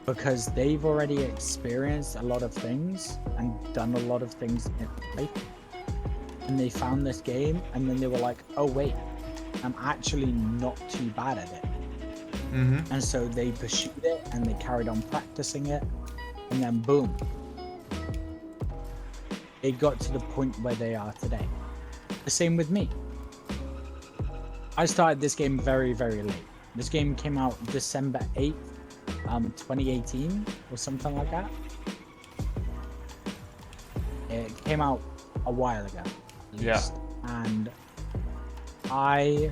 [SPEAKER 2] Because they've already experienced a lot of things and done a lot of things in life. And they found this game, and then they were like, oh wait, I'm actually not too bad at it.
[SPEAKER 1] Mm-hmm.
[SPEAKER 2] And so they pursued it, and they carried on practicing it, and then boom, they got to the point where they are today. The same with me. I started this game very, very late. This game came out December 8th, 2018, or something like that. It came out a while ago.
[SPEAKER 1] Yeah.
[SPEAKER 2] And I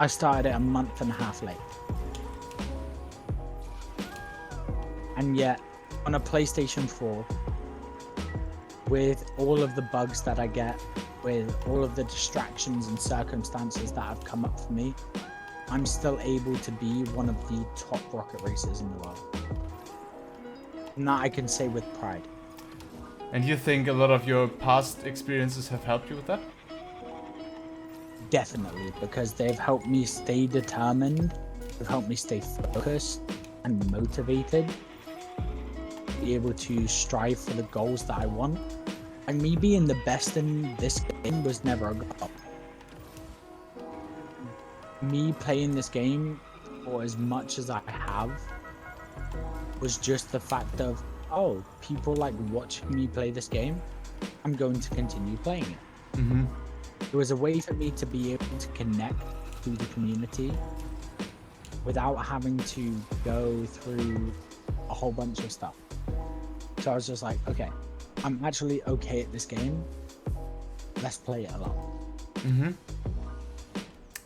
[SPEAKER 2] started it a month and a half late. And yet, on a PlayStation 4, with all of the bugs that I get, with all of the distractions and circumstances that have come up for me, I'm still able to be one of the top rocket racers in the world. And that I can say with pride.
[SPEAKER 1] And you think a lot of your past experiences have helped you with that?
[SPEAKER 2] Definitely, because they've helped me stay determined, they've helped me stay focused and motivated, be able to strive for the goals that I want. And me being the best in this game was never a goal. Me playing this game for as much as I have was just the fact of, oh, people like watching me play this game, I'm going to continue playing it.
[SPEAKER 1] Mm-hmm.
[SPEAKER 2] It was a way for me to be able to connect to the community without having to go through a whole bunch of stuff. So I was just like, okay, I'm actually okay at this game. Let's play it a lot.
[SPEAKER 1] Mm-hmm.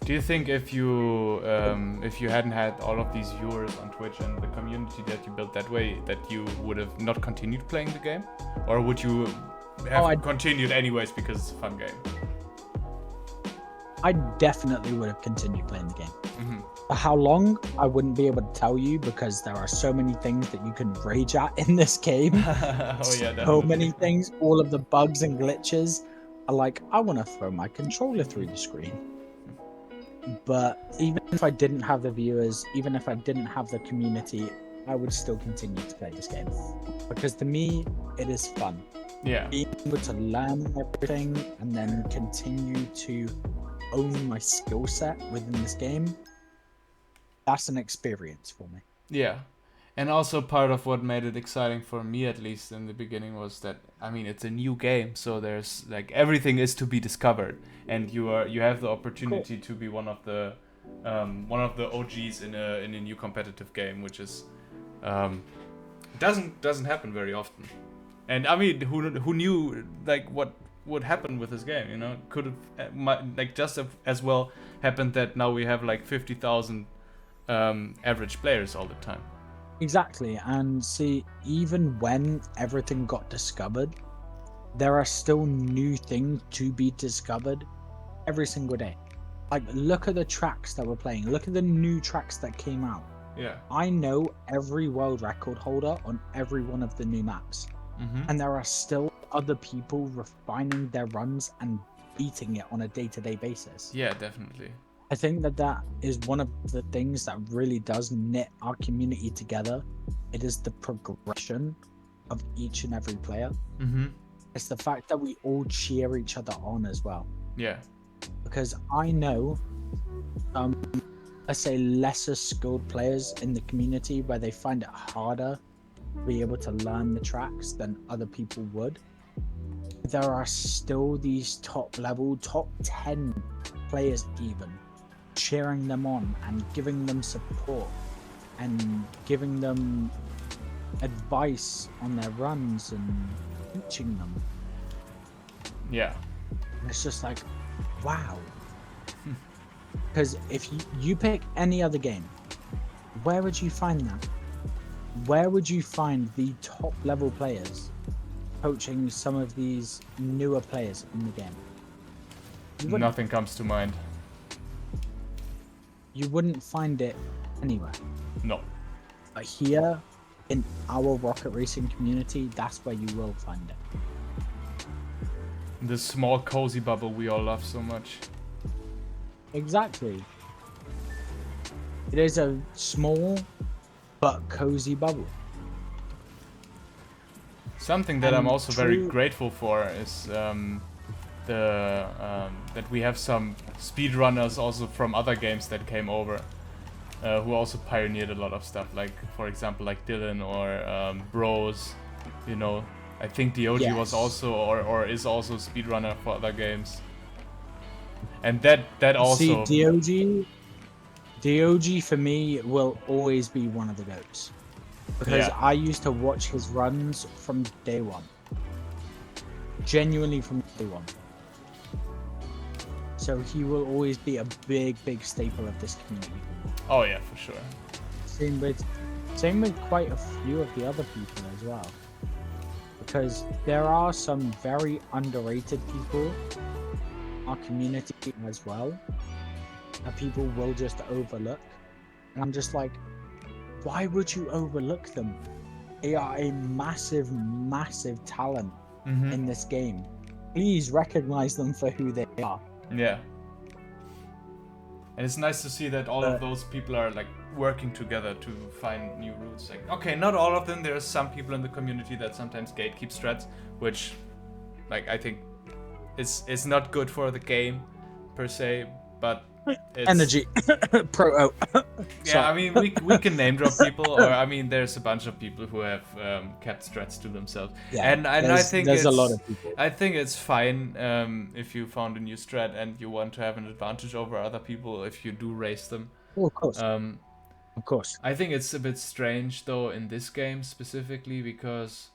[SPEAKER 1] Do you think if you hadn't had all of these viewers on Twitch and the community that you built that way, that you would have not continued playing the game? Or would you have continued anyways because it's a fun game?
[SPEAKER 2] I definitely would have continued playing the game.
[SPEAKER 1] Mm-hmm.
[SPEAKER 2] For how long, I wouldn't be able to tell you, because there are so many things that you can rage at in this game.
[SPEAKER 1] Oh yeah, definitely.
[SPEAKER 2] So many things, all of the bugs and glitches are like, I want to throw my controller through the screen. But even if I didn't have the viewers, even if I didn't have the community, I would still continue to play this game. Because to me, it is fun.
[SPEAKER 1] Yeah.
[SPEAKER 2] Being able to learn everything and then continue to own my skill set within this game, that's an experience for me.
[SPEAKER 1] Yeah. And also part of what made it exciting for me, at least in the beginning, was that, I mean, it's a new game, so there's like everything is to be discovered, and you have the opportunity to be one of the OGs in a new competitive game, which is doesn't happen very often. And I mean, who knew like what would happen with this game? You know, could have like just as well happened that now we have like 50,000 average players all the time.
[SPEAKER 2] Exactly. And see, even when everything got discovered, there are still new things to be discovered every single day. Like, look at the tracks that we're playing. Look at the new tracks that came out.
[SPEAKER 1] Yeah.
[SPEAKER 2] I know every world record holder on every one of the new maps.
[SPEAKER 1] Mm-hmm.
[SPEAKER 2] And there are still other people refining their runs and beating it on a day-to-day basis.
[SPEAKER 1] Yeah, definitely.
[SPEAKER 2] I think that is one of the things that really does knit our community together. It is the progression of each and every player.
[SPEAKER 1] Mm-hmm.
[SPEAKER 2] It's the fact that we all cheer each other on as well.
[SPEAKER 1] Yeah.
[SPEAKER 2] Because I know, let's say lesser skilled players in the community where they find it harder to be able to learn the tracks than other people would. There are still these top 10 players even cheering them on and giving them support and giving them advice on their runs and teaching them.
[SPEAKER 1] Yeah.
[SPEAKER 2] And it's just like, wow. Because if you pick any other game, where would you find that? Where would you find the top level players coaching some of these newer players in the game?
[SPEAKER 1] Nothing comes to mind.
[SPEAKER 2] You wouldn't find it anywhere.
[SPEAKER 1] No.
[SPEAKER 2] But here, in our rocket racing community, that's where you will find it.
[SPEAKER 1] This small cozy bubble we all love so much.
[SPEAKER 2] Exactly. It is a small but cozy bubble.
[SPEAKER 1] Something that
[SPEAKER 2] And
[SPEAKER 1] I'm also very
[SPEAKER 2] true-
[SPEAKER 1] grateful for is that we have some speedrunners also from other games that came over, who also pioneered a lot of stuff. Like, for example, like Dylan or Bros. You know, I think DOG was
[SPEAKER 2] Yes.
[SPEAKER 1] also or is also a speedrunner for other games. And that also.
[SPEAKER 2] See, DOG for me will always be one of the GOATs. Because
[SPEAKER 1] Yeah.
[SPEAKER 2] I used to watch his runs from day one. Genuinely from day one. So he will always be a big staple of this community.
[SPEAKER 1] Oh yeah, for sure.
[SPEAKER 2] Same with quite a few of the other people as well. Because there are some very underrated people in our community as well that people will just overlook. And I'm just like, why would you overlook them? They are a massive talent in this game. Please recognize them for who they are.
[SPEAKER 1] Yeah. And it's nice to see that all of those people are like working together to find new routes. Like, okay, not all of them. There are some people in the community that sometimes gatekeep strats, which, like, I think is not good for the game per se. But it's,
[SPEAKER 2] Energy. Proto.
[SPEAKER 1] yeah, I mean, we can name drop people, or I mean, there's a bunch of people who have kept strats to themselves,
[SPEAKER 2] Yeah,
[SPEAKER 1] and I think
[SPEAKER 2] there's
[SPEAKER 1] it's,
[SPEAKER 2] a lot of people.
[SPEAKER 1] I think it's fine if you found a new strat and you want to have an advantage over other people if you do race them.
[SPEAKER 2] Oh, of course.
[SPEAKER 1] Of
[SPEAKER 2] course.
[SPEAKER 1] I think it's a bit strange though in this game specifically because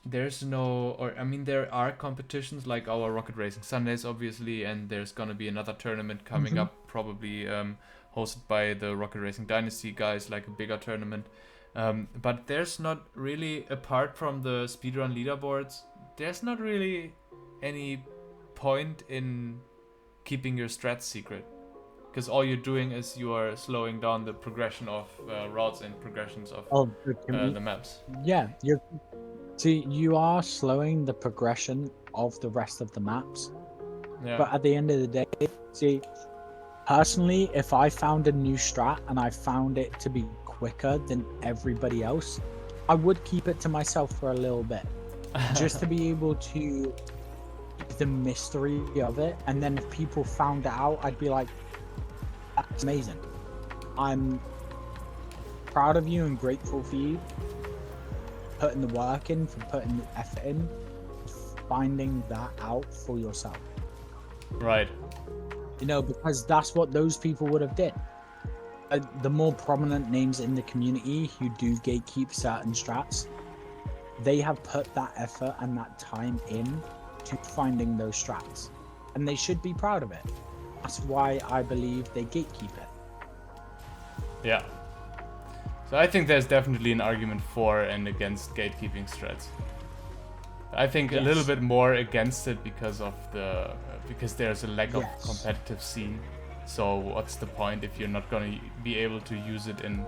[SPEAKER 1] there's no, or I mean there are competitions like our Rocket Racing Sundays obviously, and there's gonna be another tournament coming up probably hosted by the Rocket Racing Dynasty guys, like a bigger tournament, but there's not really, apart from the speedrun leaderboards, there's not really any point in keeping your strats secret, because all you're doing is you are slowing down the progression of routes and progressions of the maps.
[SPEAKER 2] Yeah, you are slowing the progression of the rest of the maps.
[SPEAKER 1] Yeah.
[SPEAKER 2] But at the end of the day, see, personally, if I found a new strat and I found it to be quicker than everybody else, I would keep it to myself for a little bit, just to be able to keep the mystery of it. And then if people found it out, I'd be like, that's amazing. I'm proud of you and grateful for you putting the work in, for putting the effort in, finding that out for yourself.
[SPEAKER 1] Right.
[SPEAKER 2] You know, because that's what those people would have did. The more prominent names in the community who do gatekeep certain strats, they have put that effort and that time in to finding those strats, and they should be proud of it. That's why I believe they gatekeep it.
[SPEAKER 1] Yeah. So I think there's definitely an argument for and against gatekeeping strats. I think a little bit more against it because of because there's a lack of competitive scene. So what's the point if you're not going to be able to use it in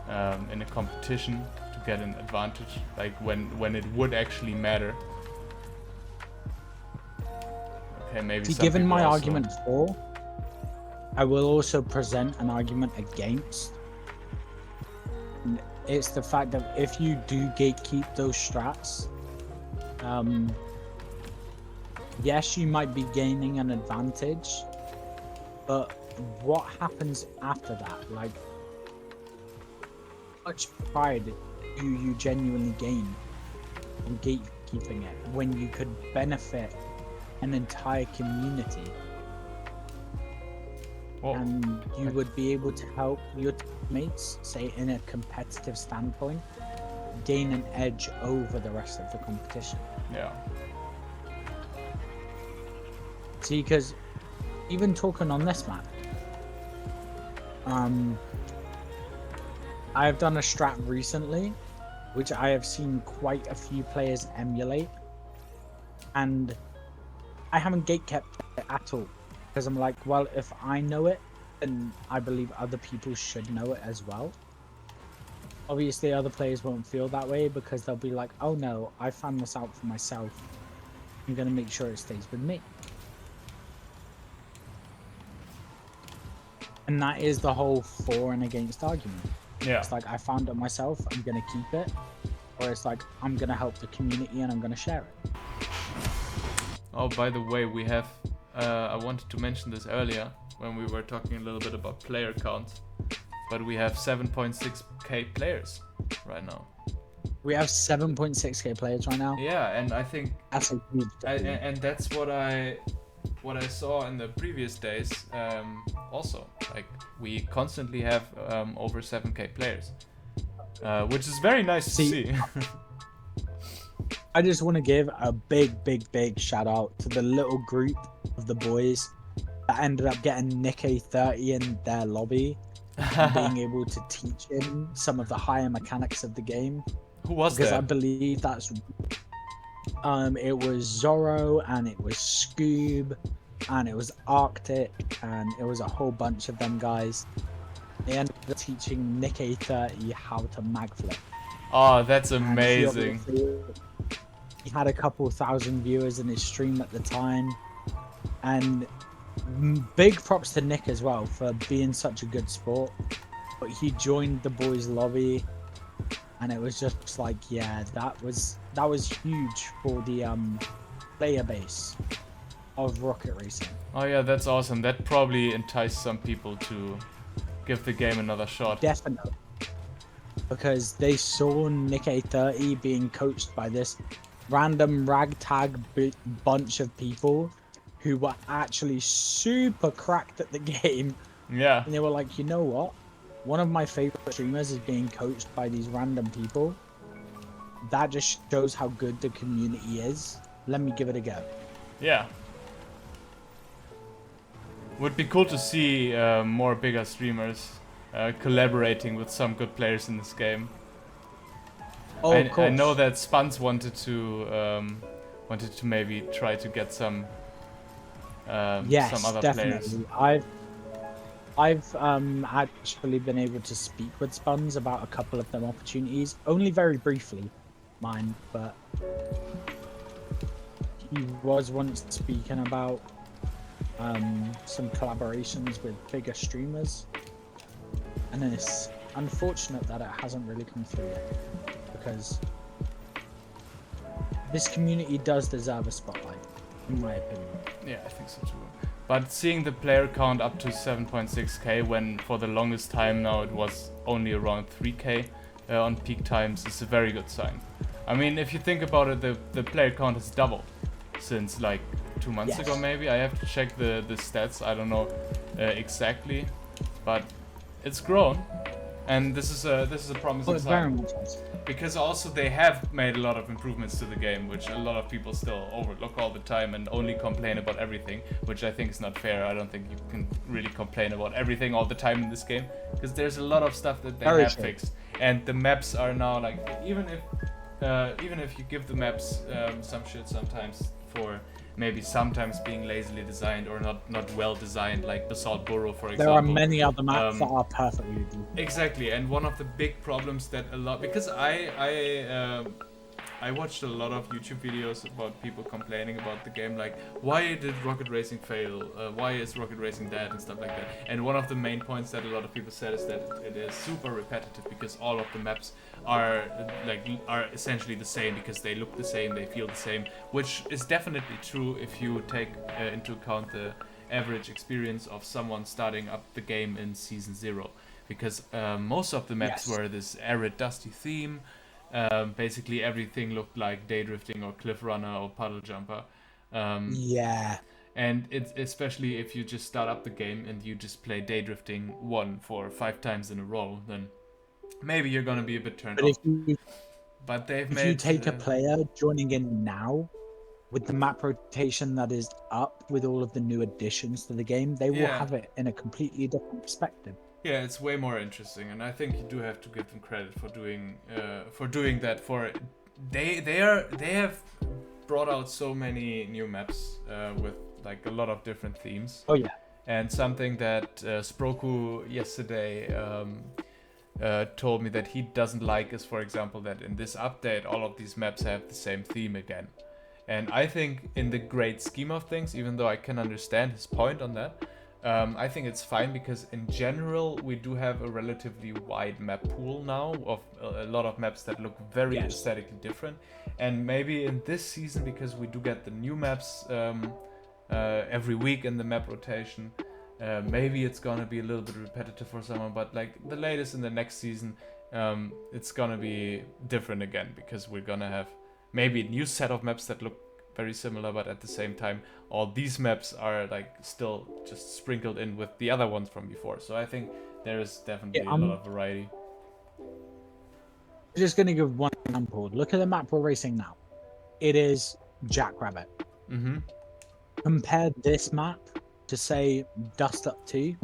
[SPEAKER 1] a competition to get an advantage, like when it would actually matter? Okay, maybe.
[SPEAKER 2] See, given my argument for, I will also present an argument against. It's the fact that if you do gatekeep those strats, yes, you might be gaining an advantage, but what happens after that? Like, how much pride do you genuinely gain from gatekeeping it when you could benefit an entire community?
[SPEAKER 1] Well,
[SPEAKER 2] and you would be able to help your teammates, say in a competitive standpoint, gain an edge over the rest of the competition.
[SPEAKER 1] yeah.
[SPEAKER 2] See, because even talking on this map, I have done a strat recently, which I have seen quite a few players emulate, and I haven't gatekept it at all because I'm like, well, if I know it, then I believe other people should know it as well. Obviously, other players won't feel that way because they'll be like, oh no, I found this out for myself. I'm going to make sure it stays with me. And that is the whole for and against argument.
[SPEAKER 1] Yeah.
[SPEAKER 2] It's like, I found it myself, I'm going to keep it. Or it's like, I'm going to help the community and I'm going to share it.
[SPEAKER 1] Oh, by the way, we have. I wanted to mention this earlier when we were talking a little bit about player counts, but we have 7.6k players right now.
[SPEAKER 2] We have 7.6k players right now.
[SPEAKER 1] Yeah, and I think
[SPEAKER 2] That's a huge
[SPEAKER 1] and that's what I saw in the previous days. Also, like we constantly have over 7k players, which is very nice to see.
[SPEAKER 2] I just want to give a big shout out to the little group of the boys that ended up getting Nick A30 in their lobby and being able to teach him some of the higher mechanics of the game.
[SPEAKER 1] Who was
[SPEAKER 2] because
[SPEAKER 1] that?
[SPEAKER 2] I believe that's it was Zorro and it was Scoob and it was Arctic and it was a whole bunch of them guys. They ended up teaching Nick A30 how to mag flip.
[SPEAKER 1] Oh, that's amazing.
[SPEAKER 2] He had a couple thousand viewers in his stream at the time, and big props to Nick as well for being such a good sport. But he joined the boys lobby, and it was just like, yeah, that was huge for the player base of Rocket Racing.
[SPEAKER 1] Oh yeah, that's awesome. That probably enticed some people to give the game another shot.
[SPEAKER 2] Definitely, because they saw Nick A30 being coached by this random ragtag bunch of people who were actually super cracked at the game.
[SPEAKER 1] Yeah.
[SPEAKER 2] And they were like, you know what? One of my favorite streamers is being coached by these random people. That just shows how good the community is. Let me give it a go.
[SPEAKER 1] Yeah. Would be cool to see more bigger streamers collaborating with some good players in this game.
[SPEAKER 2] Oh, of course.
[SPEAKER 1] I know that Spuns wanted to maybe try to get some other
[SPEAKER 2] definitely.
[SPEAKER 1] players.
[SPEAKER 2] I've actually been able to speak with Spuns about a couple of them opportunities, only very briefly, mind, but he was once speaking about some collaborations with bigger streamers, and it's unfortunate that it hasn't really come through yet, because this community does deserve a spotlight, in my opinion.
[SPEAKER 1] Yeah, I think so too. But seeing the player count up to 7.6k when for the longest time now it was only around 3k on peak times is a very good sign. I mean, if you think about it, the player count has doubled since like 2 months ago maybe. I have to check the stats, I don't know exactly, but it's grown, and this is a promising sign.
[SPEAKER 2] Very much so.
[SPEAKER 1] Because also they have made a lot of improvements to the game, which a lot of people still overlook all the time and only complain about everything, which I think is not fair. I don't think you can really complain about everything all the time in this game, because there's a lot of stuff that they have fixed, and the maps are now like, even if you give the maps some shit sometimes for maybe sometimes being lazily designed or not well designed, like Basalt Burrow, for example.
[SPEAKER 2] There are many other maps that are perfectly good.
[SPEAKER 1] Exactly, and one of the big problems that a lot, because I watched a lot of YouTube videos about people complaining about the game, like, why did Rocket Racing fail? Why is Rocket Racing dead and stuff like that? And one of the main points that a lot of people said is that it is super repetitive, because all of the maps are essentially the same, because they look the same, they feel the same, which is definitely true if you take into account the average experience of someone starting up the game in Season 0. Because most of the maps were this arid, dusty theme. Basically everything looked like Daydrifting or Cliff Runner or Puddle Jumper. And it's especially if you just start up the game and you just play Daydrifting 1 for 5 times in a row, then maybe you're gonna be a bit turned
[SPEAKER 2] But
[SPEAKER 1] off. But they've
[SPEAKER 2] if you
[SPEAKER 1] made
[SPEAKER 2] take a player joining in now with the map rotation that is up with all of the new additions to the game, they will have it in a completely different perspective.
[SPEAKER 1] Yeah, it's way more interesting, and I think you do have to give them credit for doing that. They have brought out so many new maps with like a lot of different themes.
[SPEAKER 2] Oh yeah.
[SPEAKER 1] And something that Sproku yesterday told me that he doesn't like is, for example, that in this update all of these maps have the same theme again. And I think in the great scheme of things, even though I can understand his point on that, I think it's fine because in general we do have a relatively wide map pool now of a lot of maps that look very aesthetically different. And maybe in this season, because we do get the new maps every week in the map rotation, maybe it's gonna be a little bit repetitive for someone, but like the latest in the next season, it's gonna be different again because we're gonna have maybe a new set of maps that look very similar, but at the same time all these maps are like still just sprinkled in with the other ones from before. So I think there is definitely a lot of variety.
[SPEAKER 2] I'm just gonna give one example. Look at the map we're racing now. It is Jackrabbit.
[SPEAKER 1] Mm-hmm.
[SPEAKER 2] Compare this map to say Dust Up 2.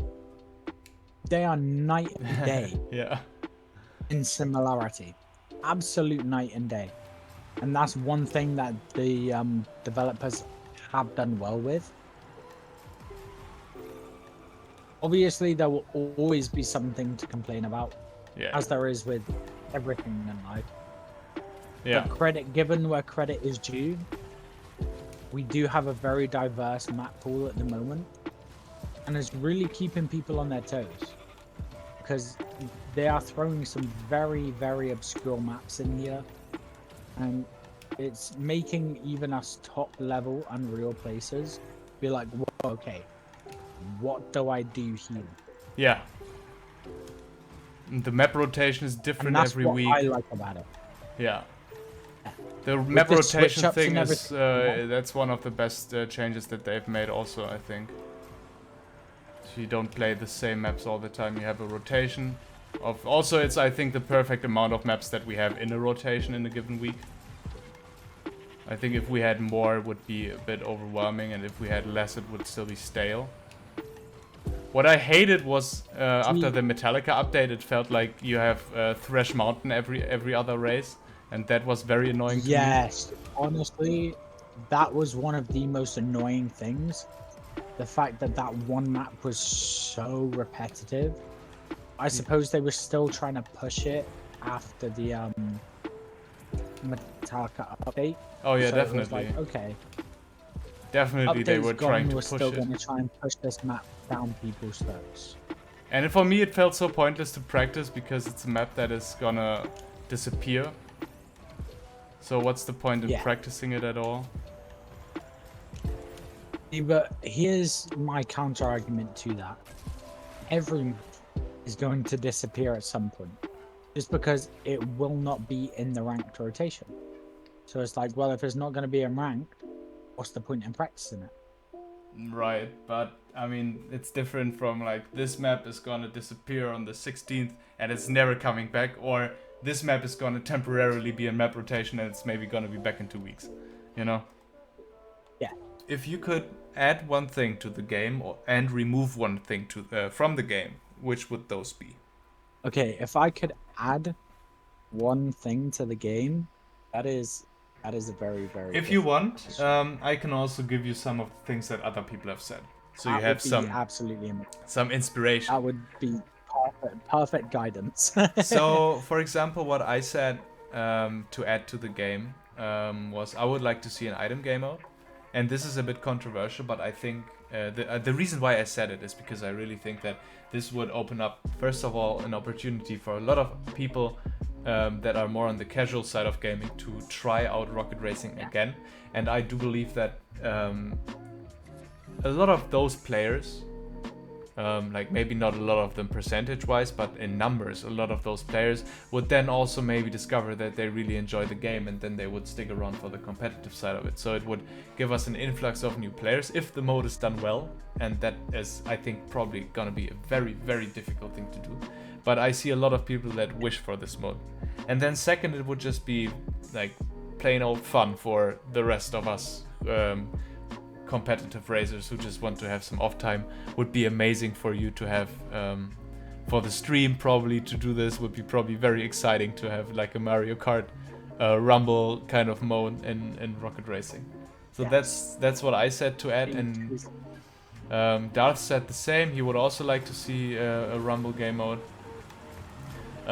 [SPEAKER 2] They are night and day.
[SPEAKER 1] Yeah.
[SPEAKER 2] In similarity. Absolute night and day. And that's one thing that the developers have done well with. Obviously, there will always be something to complain about, as there is with everything in life.
[SPEAKER 1] Yeah.
[SPEAKER 2] But given where credit is due, we do have a very diverse map pool at the moment, and it's really keeping people on their toes because they are throwing some very, very obscure maps in here. And it's making even us top level Unreal players be like, whoa, okay, what do I do here?
[SPEAKER 1] Yeah. The map rotation is different every week.
[SPEAKER 2] That's what I like about it.
[SPEAKER 1] Yeah. The map rotation thing is, that's one of the best changes that they've made also, I think. So you don't play the same maps all the time, you have a rotation. Also, it's, I think, the perfect amount of maps that we have in a rotation in a given week. I think if we had more, it would be a bit overwhelming, and if we had less, it would still be stale. What I hated was, after the Metallica update, it felt like you have Thresh Mountain every other race, and that was very annoying to me.
[SPEAKER 2] Yes, honestly, that was one of the most annoying things. The fact that that one map was so repetitive. I suppose they were still trying to push it after the Metallica update.
[SPEAKER 1] Oh yeah,
[SPEAKER 2] so
[SPEAKER 1] definitely.
[SPEAKER 2] Like, okay.
[SPEAKER 1] Definitely, they were trying to push it.
[SPEAKER 2] We're still going to try and push this map down people's throats.
[SPEAKER 1] And for me, it felt so pointless to practice because it's a map that is gonna disappear. So what's the point in practicing it at all?
[SPEAKER 2] But here's my counter argument to that. Every map is going to disappear at some point. Just because it will not be in the ranked rotation. So it's like, well, if it's not going to be in ranked, what's the point in practicing it?
[SPEAKER 1] Right, but I mean, it's different from like this map is gonna disappear on the 16th and it's never coming back, or this map is gonna temporarily be in map rotation and it's maybe gonna be back in 2 weeks, you know?
[SPEAKER 2] Yeah.
[SPEAKER 1] If you could add one thing to the game and remove one thing from the game, which would those be?
[SPEAKER 2] Okay, if I could add one thing to the game, that is a very, very.
[SPEAKER 1] If you want, I can also give you some of the things that other people have said, so you have some inspiration.
[SPEAKER 2] That would be perfect guidance.
[SPEAKER 1] So, for example, what I said to add to the game was I would like to see an item game mode, and this is a bit controversial, but I think the reason why I said it is because I really think that this would open up, first of all, an opportunity for a lot of people that are more on the casual side of gaming to try out rocket racing again. And I do believe that a lot of those players like maybe not a lot of them percentage-wise, but in numbers, a lot of those players would then also maybe discover that they really enjoy the game, and then they would stick around for the competitive side of it. So it would give us an influx of new players if the mode is done well, and that is, I think, probably gonna be a very, very difficult thing to do. But I see a lot of people that wish for this mode. And then second, it would just be like plain old fun for the rest of us competitive racers who just want to have some off time. Would be amazing for you to have for the stream. Probably to do this would be probably very exciting to have like a Mario Kart rumble kind of mode in rocket racing. So
[SPEAKER 2] Yes.
[SPEAKER 1] that's what I said to add. And Darth said the same. He would also like to see a rumble game mode.
[SPEAKER 2] See,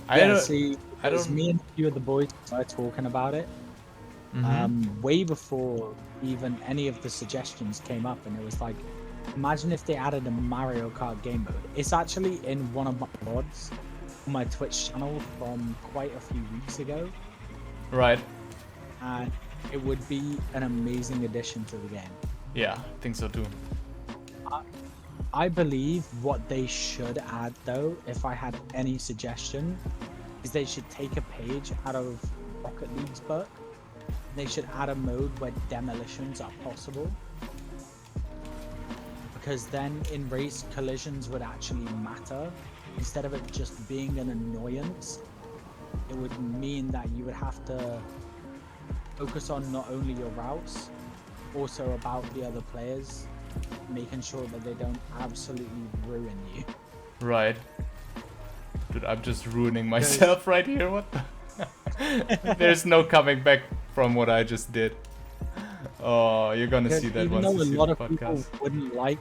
[SPEAKER 1] I
[SPEAKER 2] it was
[SPEAKER 1] don't.
[SPEAKER 2] me and a few of the boys were talking about it.
[SPEAKER 1] Mm-hmm.
[SPEAKER 2] Way before even any of the suggestions came up, and it was like, imagine if they added a Mario Kart game mode. It's actually in one of my VODs on my Twitch channel from quite a few weeks ago,
[SPEAKER 1] Right.
[SPEAKER 2] and it would be an amazing addition to the game.
[SPEAKER 1] Yeah, I think so too.
[SPEAKER 2] I believe what they should add, though, if I had any suggestion, is they should take a page out of Rocket League's book. They should add a mode where demolitions are possible, because then in race, collisions would actually matter. Instead of it just being an annoyance, it would mean that you would have to focus on not only your routes, also about the other players, making sure that they don't absolutely ruin you.
[SPEAKER 1] Right. Dude, I'm just ruining myself right here. What the? There's no coming back from what I just did. Oh, you're gonna see that
[SPEAKER 2] Even
[SPEAKER 1] once
[SPEAKER 2] though
[SPEAKER 1] you
[SPEAKER 2] a
[SPEAKER 1] see
[SPEAKER 2] lot
[SPEAKER 1] the
[SPEAKER 2] of people
[SPEAKER 1] podcast.
[SPEAKER 2] wouldn't like,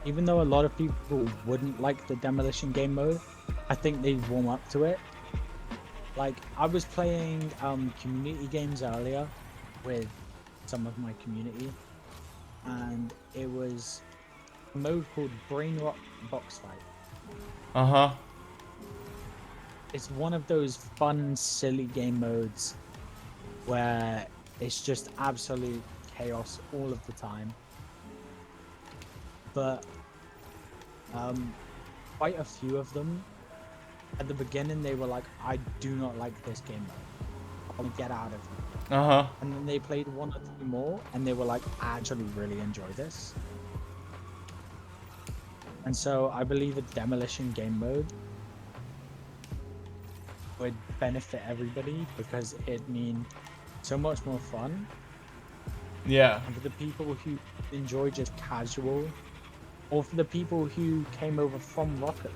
[SPEAKER 2] even though a lot of people wouldn't like the demolition game mode, I think they warm up to it. Like, I was playing community games earlier with some of my community, and it was a mode called Brain Rot Box Fight.
[SPEAKER 1] Uh-huh.
[SPEAKER 2] It's one of those fun, silly game modes where it's just absolute chaos all of the time. But quite a few of them, at the beginning, they were like, I do not like this game mode. I want to get out of it.
[SPEAKER 1] Uh-huh.
[SPEAKER 2] And then they played one or two more, and they were like, I actually really enjoy this. And so I believe a demolition game mode would benefit everybody, because it'd mean so much more fun.
[SPEAKER 1] Yeah.
[SPEAKER 2] And for the people who enjoy just casual, or for the people who came over from Rocket League,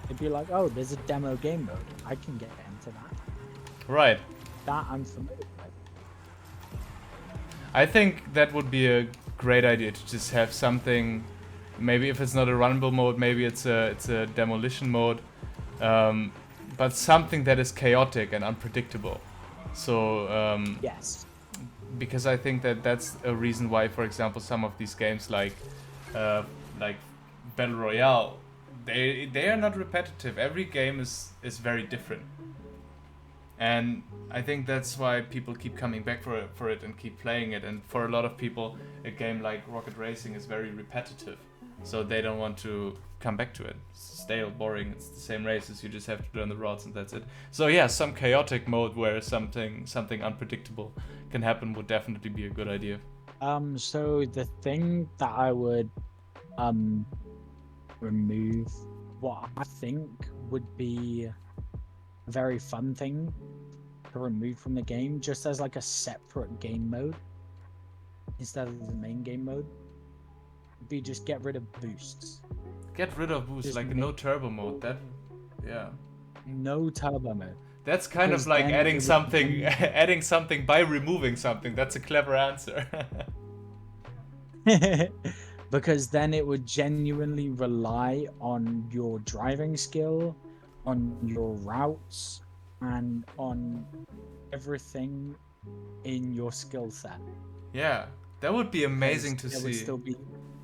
[SPEAKER 2] it'd be like, oh, there's a demo game mode. I can get into that.
[SPEAKER 1] Right.
[SPEAKER 2] That I'm familiar with.
[SPEAKER 1] I think that would be a great idea to just have something. Maybe if it's not a runnable mode, maybe it's a demolition mode, but something that is chaotic and unpredictable. So
[SPEAKER 2] Yes.
[SPEAKER 1] because I think that that's a reason why, for example, some of these games like Battle Royale, they are not repetitive. Every game is very different, and I think that's why people keep coming back for it and keep playing it. And for a lot of people, a game like Rocket Racing is very repetitive, so they don't want to come back to it. It's stale, boring. It's the same races. You just have to learn the routes and that's it. So yeah, some chaotic mode where something unpredictable can happen would definitely be a good idea.
[SPEAKER 2] So the thing that I would remove, what I think would be a very fun thing to remove from the game, just as like a separate game mode instead of the main game mode, would be just get rid of boosts.
[SPEAKER 1] Get rid of boost,
[SPEAKER 2] Just
[SPEAKER 1] like a no turbo mode. That, yeah.
[SPEAKER 2] No turbo mode.
[SPEAKER 1] That's kind of
[SPEAKER 2] Because
[SPEAKER 1] like
[SPEAKER 2] then
[SPEAKER 1] adding
[SPEAKER 2] it would
[SPEAKER 1] something,
[SPEAKER 2] be-
[SPEAKER 1] adding something by removing something. That's a clever answer.
[SPEAKER 2] Because then it would genuinely rely on your driving skill, on your routes, and on everything in your skill set.
[SPEAKER 1] Yeah, that would be amazing to
[SPEAKER 2] Because it would
[SPEAKER 1] see.
[SPEAKER 2] still be,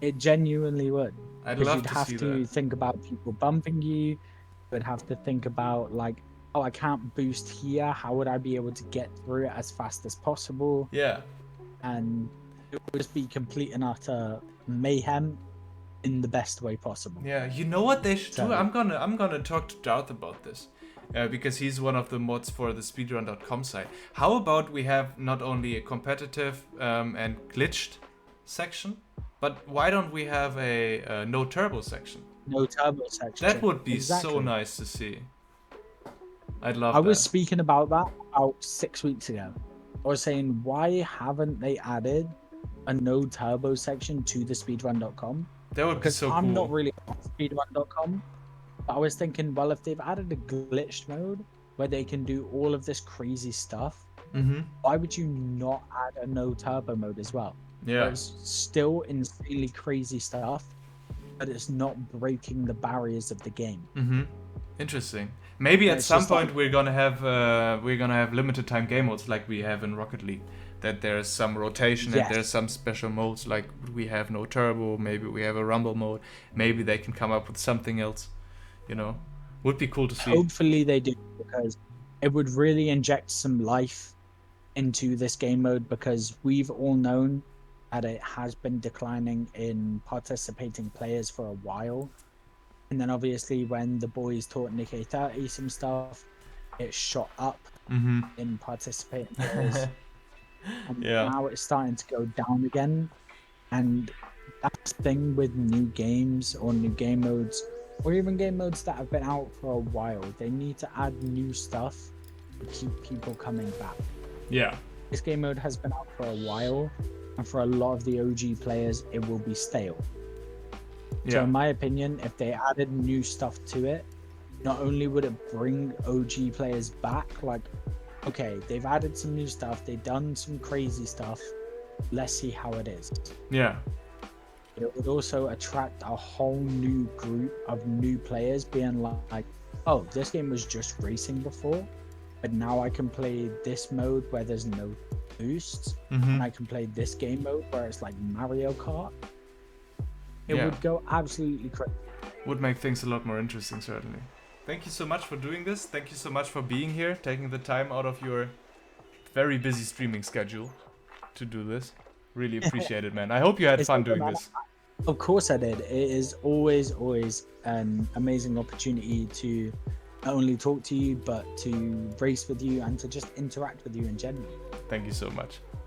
[SPEAKER 2] it genuinely would.
[SPEAKER 1] I'd
[SPEAKER 2] Because
[SPEAKER 1] love
[SPEAKER 2] you'd
[SPEAKER 1] to
[SPEAKER 2] have
[SPEAKER 1] see
[SPEAKER 2] to
[SPEAKER 1] that.
[SPEAKER 2] think about people bumping you. You would have to think about like, oh, I can't boost here. How would I be able to get through it as fast as possible?
[SPEAKER 1] Yeah.
[SPEAKER 2] And it would just be complete and utter mayhem. in the best way possible.
[SPEAKER 1] Yeah, you know what they should do?
[SPEAKER 2] So-
[SPEAKER 1] I'm gonna talk to Darth about this. Because he's one of the mods for the speedrun.com site. How about we have not only a competitive and glitched section, but why don't we have a no turbo section?
[SPEAKER 2] No turbo section.
[SPEAKER 1] That would be so
[SPEAKER 2] Exactly.
[SPEAKER 1] nice to see. I'd love
[SPEAKER 2] I
[SPEAKER 1] that.
[SPEAKER 2] was speaking about that about 6 weeks ago. I was saying, why haven't they added a no turbo section to the speedrun.com?
[SPEAKER 1] That would be
[SPEAKER 2] Because
[SPEAKER 1] so
[SPEAKER 2] I'm
[SPEAKER 1] cool.
[SPEAKER 2] not really on speedrun.com. But I was thinking, well, if they've added a glitched mode where they can do all of this crazy stuff,
[SPEAKER 1] Mm-hmm.
[SPEAKER 2] why would you not add a no turbo mode as well?
[SPEAKER 1] Yeah.
[SPEAKER 2] Where it's still insanely crazy stuff, but it's not breaking the barriers of the game.
[SPEAKER 1] Mm-hmm. Interesting. Maybe
[SPEAKER 2] Yeah,
[SPEAKER 1] at
[SPEAKER 2] it's
[SPEAKER 1] some
[SPEAKER 2] just
[SPEAKER 1] point
[SPEAKER 2] like-
[SPEAKER 1] we're gonna have limited time game modes like we have in Rocket League. That there's some rotation and
[SPEAKER 2] Yes.
[SPEAKER 1] there's some special modes like we have no turbo. Maybe we have a rumble mode. Maybe they can come up with something else. You know, would be cool to see.
[SPEAKER 2] Hopefully they do, because it would really inject some life into this game mode, because we've all known that it has been declining in participating players for a while. And then obviously when the boys taught Nikkei 30 some stuff, it shot up
[SPEAKER 1] Mm-hmm.
[SPEAKER 2] in participating players. And
[SPEAKER 1] Yeah.
[SPEAKER 2] now it's starting to go down again. And that's the thing with new games or new game modes, or even game modes that have been out for a while. They need to add new stuff to keep people coming back.
[SPEAKER 1] Yeah.
[SPEAKER 2] This game mode has been out for a while, and for a lot of the OG players, it will be stale. So
[SPEAKER 1] Yeah.
[SPEAKER 2] in my opinion, if they added new stuff to it, not only would it bring OG players back, like, okay, they've added some new stuff, they've done some crazy stuff, let's see how it is.
[SPEAKER 1] Yeah.
[SPEAKER 2] It would also attract a whole new group of new players being like, oh, this game was just racing before, but now I can play this mode where there's no boosts,
[SPEAKER 1] Mm-hmm.
[SPEAKER 2] and I can play this game mode where it's like Mario Kart. It
[SPEAKER 1] Yeah.
[SPEAKER 2] would go absolutely crazy.
[SPEAKER 1] Would make things a lot more interesting, certainly. Thank you so much for doing this. Thank you so much for being here, taking the time out of your very busy streaming schedule to do this. Really appreciate it, man. I hope you had
[SPEAKER 2] It's
[SPEAKER 1] fun
[SPEAKER 2] okay,
[SPEAKER 1] doing
[SPEAKER 2] man.
[SPEAKER 1] this.
[SPEAKER 2] Of course I did. It is always an amazing opportunity to not only talk to you, but to race with you and to just interact with you in general.
[SPEAKER 1] Thank you so much.